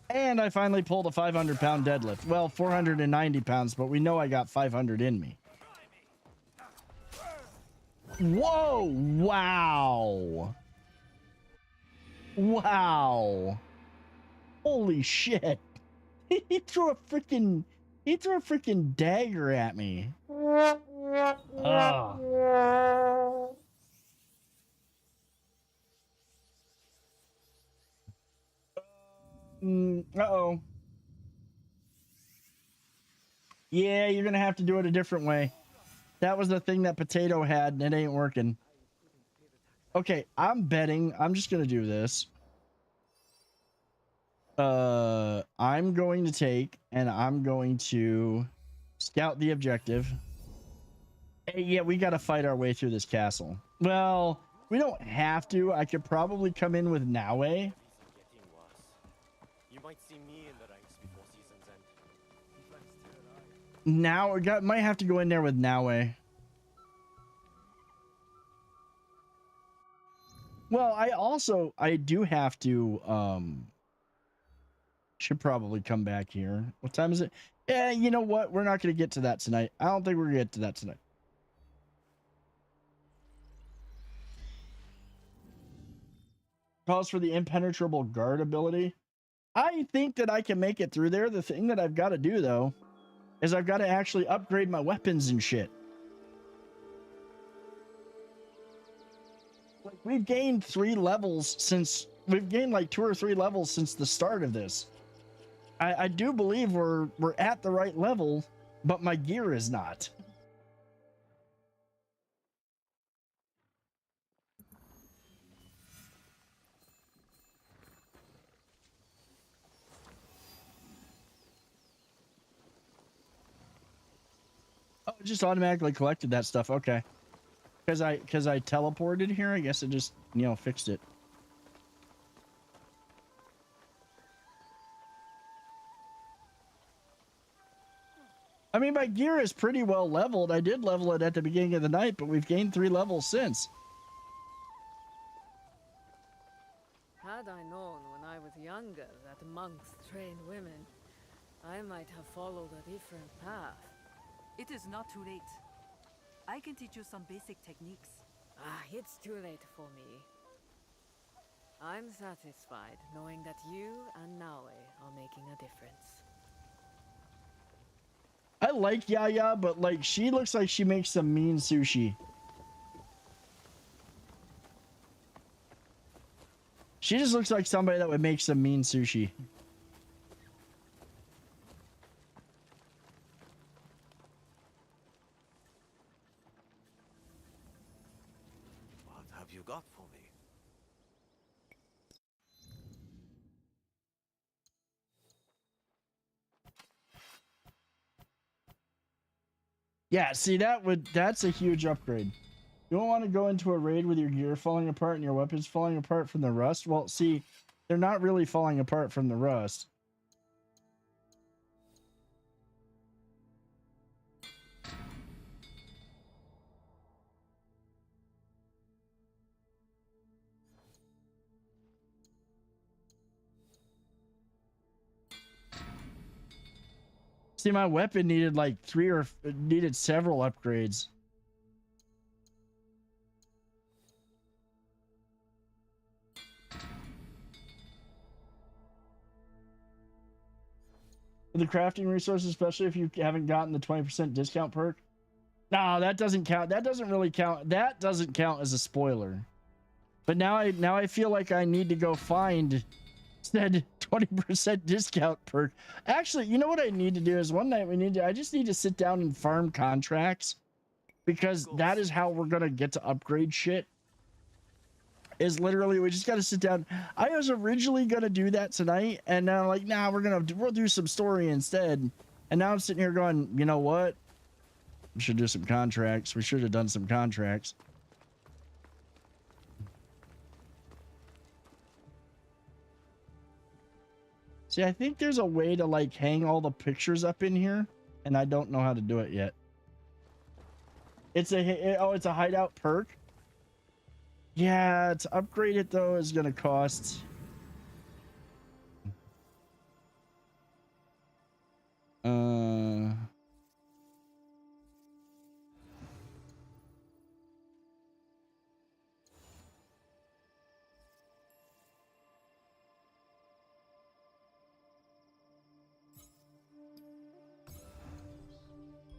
And I finally pulled a 500-pound deadlift. Well, 490 pounds, but we know I got 500 in me. Whoa! Wow! Wow! Holy shit! He threw a freaking dagger at me. Uh-oh. Yeah, you're gonna have to do it a different way. That was the thing that Potato had, and it ain't working. Okay, I'm betting. I'm just gonna do this. I'm going to take, and I'm going to scout the objective. Hey, yeah, we gotta fight our way through this castle. Well, we don't have to. I could probably come in with Naue. You might see me in the ranks before season's end. Now, might have to go in there with Naue. Well, I do have to, should probably come back here. What time is it? Yeah, you know what? We're not going to get to that tonight. I don't think we're going to get to that tonight. Calls for the impenetrable guard ability. I think that I can make it through there. The thing that I've got to do, though, is I've got to actually upgrade my weapons and shit. Like, we've gained 3 levels since... We've gained like 2 or 3 levels since the start of this. I do believe we're at the right level, but my gear is not. Oh, it just automatically collected that stuff. Okay. Because I teleported here, I guess it just, you know, fixed it. I mean, my gear is pretty well leveled. I did level it at the beginning of the night, but we've gained 3 levels since. Had I known when I was younger that monks train women, I might have followed a different path. It is not too late. I can teach you some basic techniques. Ah, it's too late for me. I'm satisfied knowing that you and Naue are making a difference. I like Yaya, but like she looks like she makes some mean sushi. She just looks like somebody that would make some mean sushi. What have you got for me? Yeah, see that's a huge upgrade. You don't want to go into a raid with your gear falling apart and your weapons falling apart from the rust. Well, see, they're not really falling apart from the rust. See, my weapon needed like needed several upgrades. For the crafting resources, especially if you haven't gotten the 20% discount perk. No, that doesn't count. That doesn't really count. That doesn't count as a spoiler. But now I feel like I need to go find said 20% discount perk. Actually, you know what I need to do is one night I just need to sit down and farm contracts, because that is how we're gonna get to upgrade shit. Is literally we just gotta sit down. I was originally gonna do that tonight, and now I'm like, nah, we'll do some story instead. And now I'm sitting here going, you know what? We should do some contracts. We should have done some contracts. See, I think there's a way to like hang all the pictures up in here, and I don't know how to do it yet. It's a hideout perk. Yeah, to upgrade it though is gonna cost.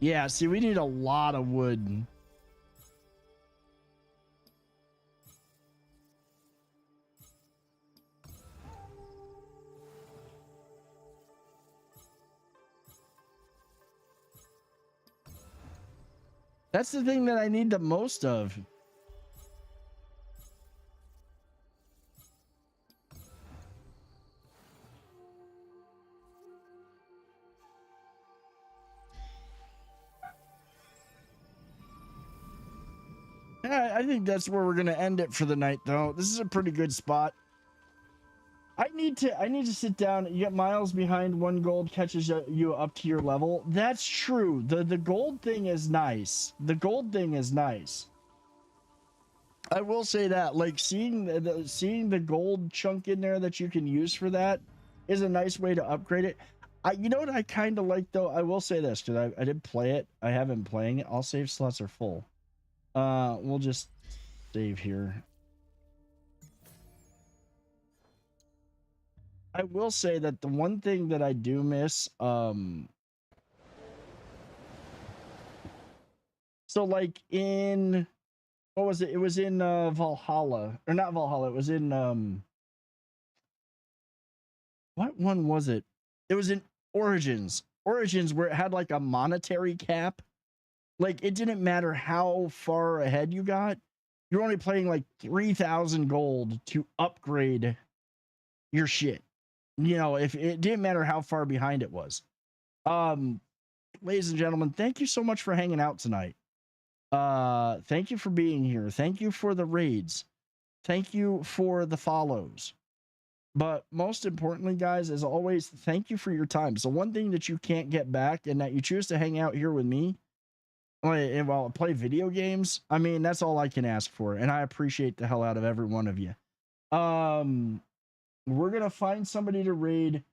Yeah, see, we need a lot of wood. That's the thing that I need the most of. Yeah, I think that's where we're gonna end it for the night, though. This is a pretty good spot. I need to sit down. You get miles behind. 1 gold catches you up to your level. That's true. The gold thing is nice. The gold thing is nice. I will say that, like, seeing the gold chunk in there that you can use for that is a nice way to upgrade it. You know what I kind of like, though? I will say this, because I did play it. I have been playing it. All save slots are full. We'll just save here. I will say that the one thing that I do miss, so like in, what was it? It was in Valhalla, or not Valhalla. It was in what one was it? It was in Origins. Origins, where it had like a monetary cap. Like, it didn't matter how far ahead you got. You're only paying like 3,000 gold to upgrade your shit. You know, if it didn't matter how far behind it was. Ladies and gentlemen, thank you so much for hanging out tonight. Thank you for being here. Thank you for the raids. Thank you for the follows. But most importantly, guys, as always, thank you for your time. So one thing that you can't get back, and that you choose to hang out here with me while I play video games, I mean, that's all I can ask for. And I appreciate the hell out of every one of you. We're going to find somebody to raid.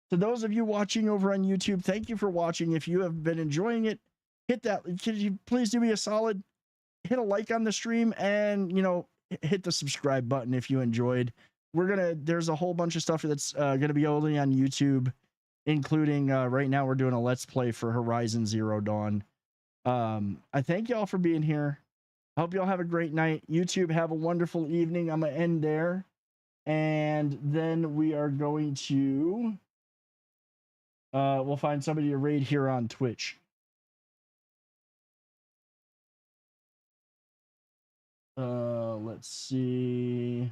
To those of you watching over on YouTube, thank you for watching. If you have been enjoying it, hit that. Could you please do me a solid? Hit a like on the stream, and, you know, hit the subscribe button if you enjoyed. There's a whole bunch of stuff that's going to be only on YouTube, including right now we're doing a Let's Play for Horizon Zero Dawn. I thank y'all for being here. I hope y'all have a great night. YouTube, have a wonderful evening. I'm going to end there. And then we are going to, we'll find somebody to raid here on Twitch. Let's see.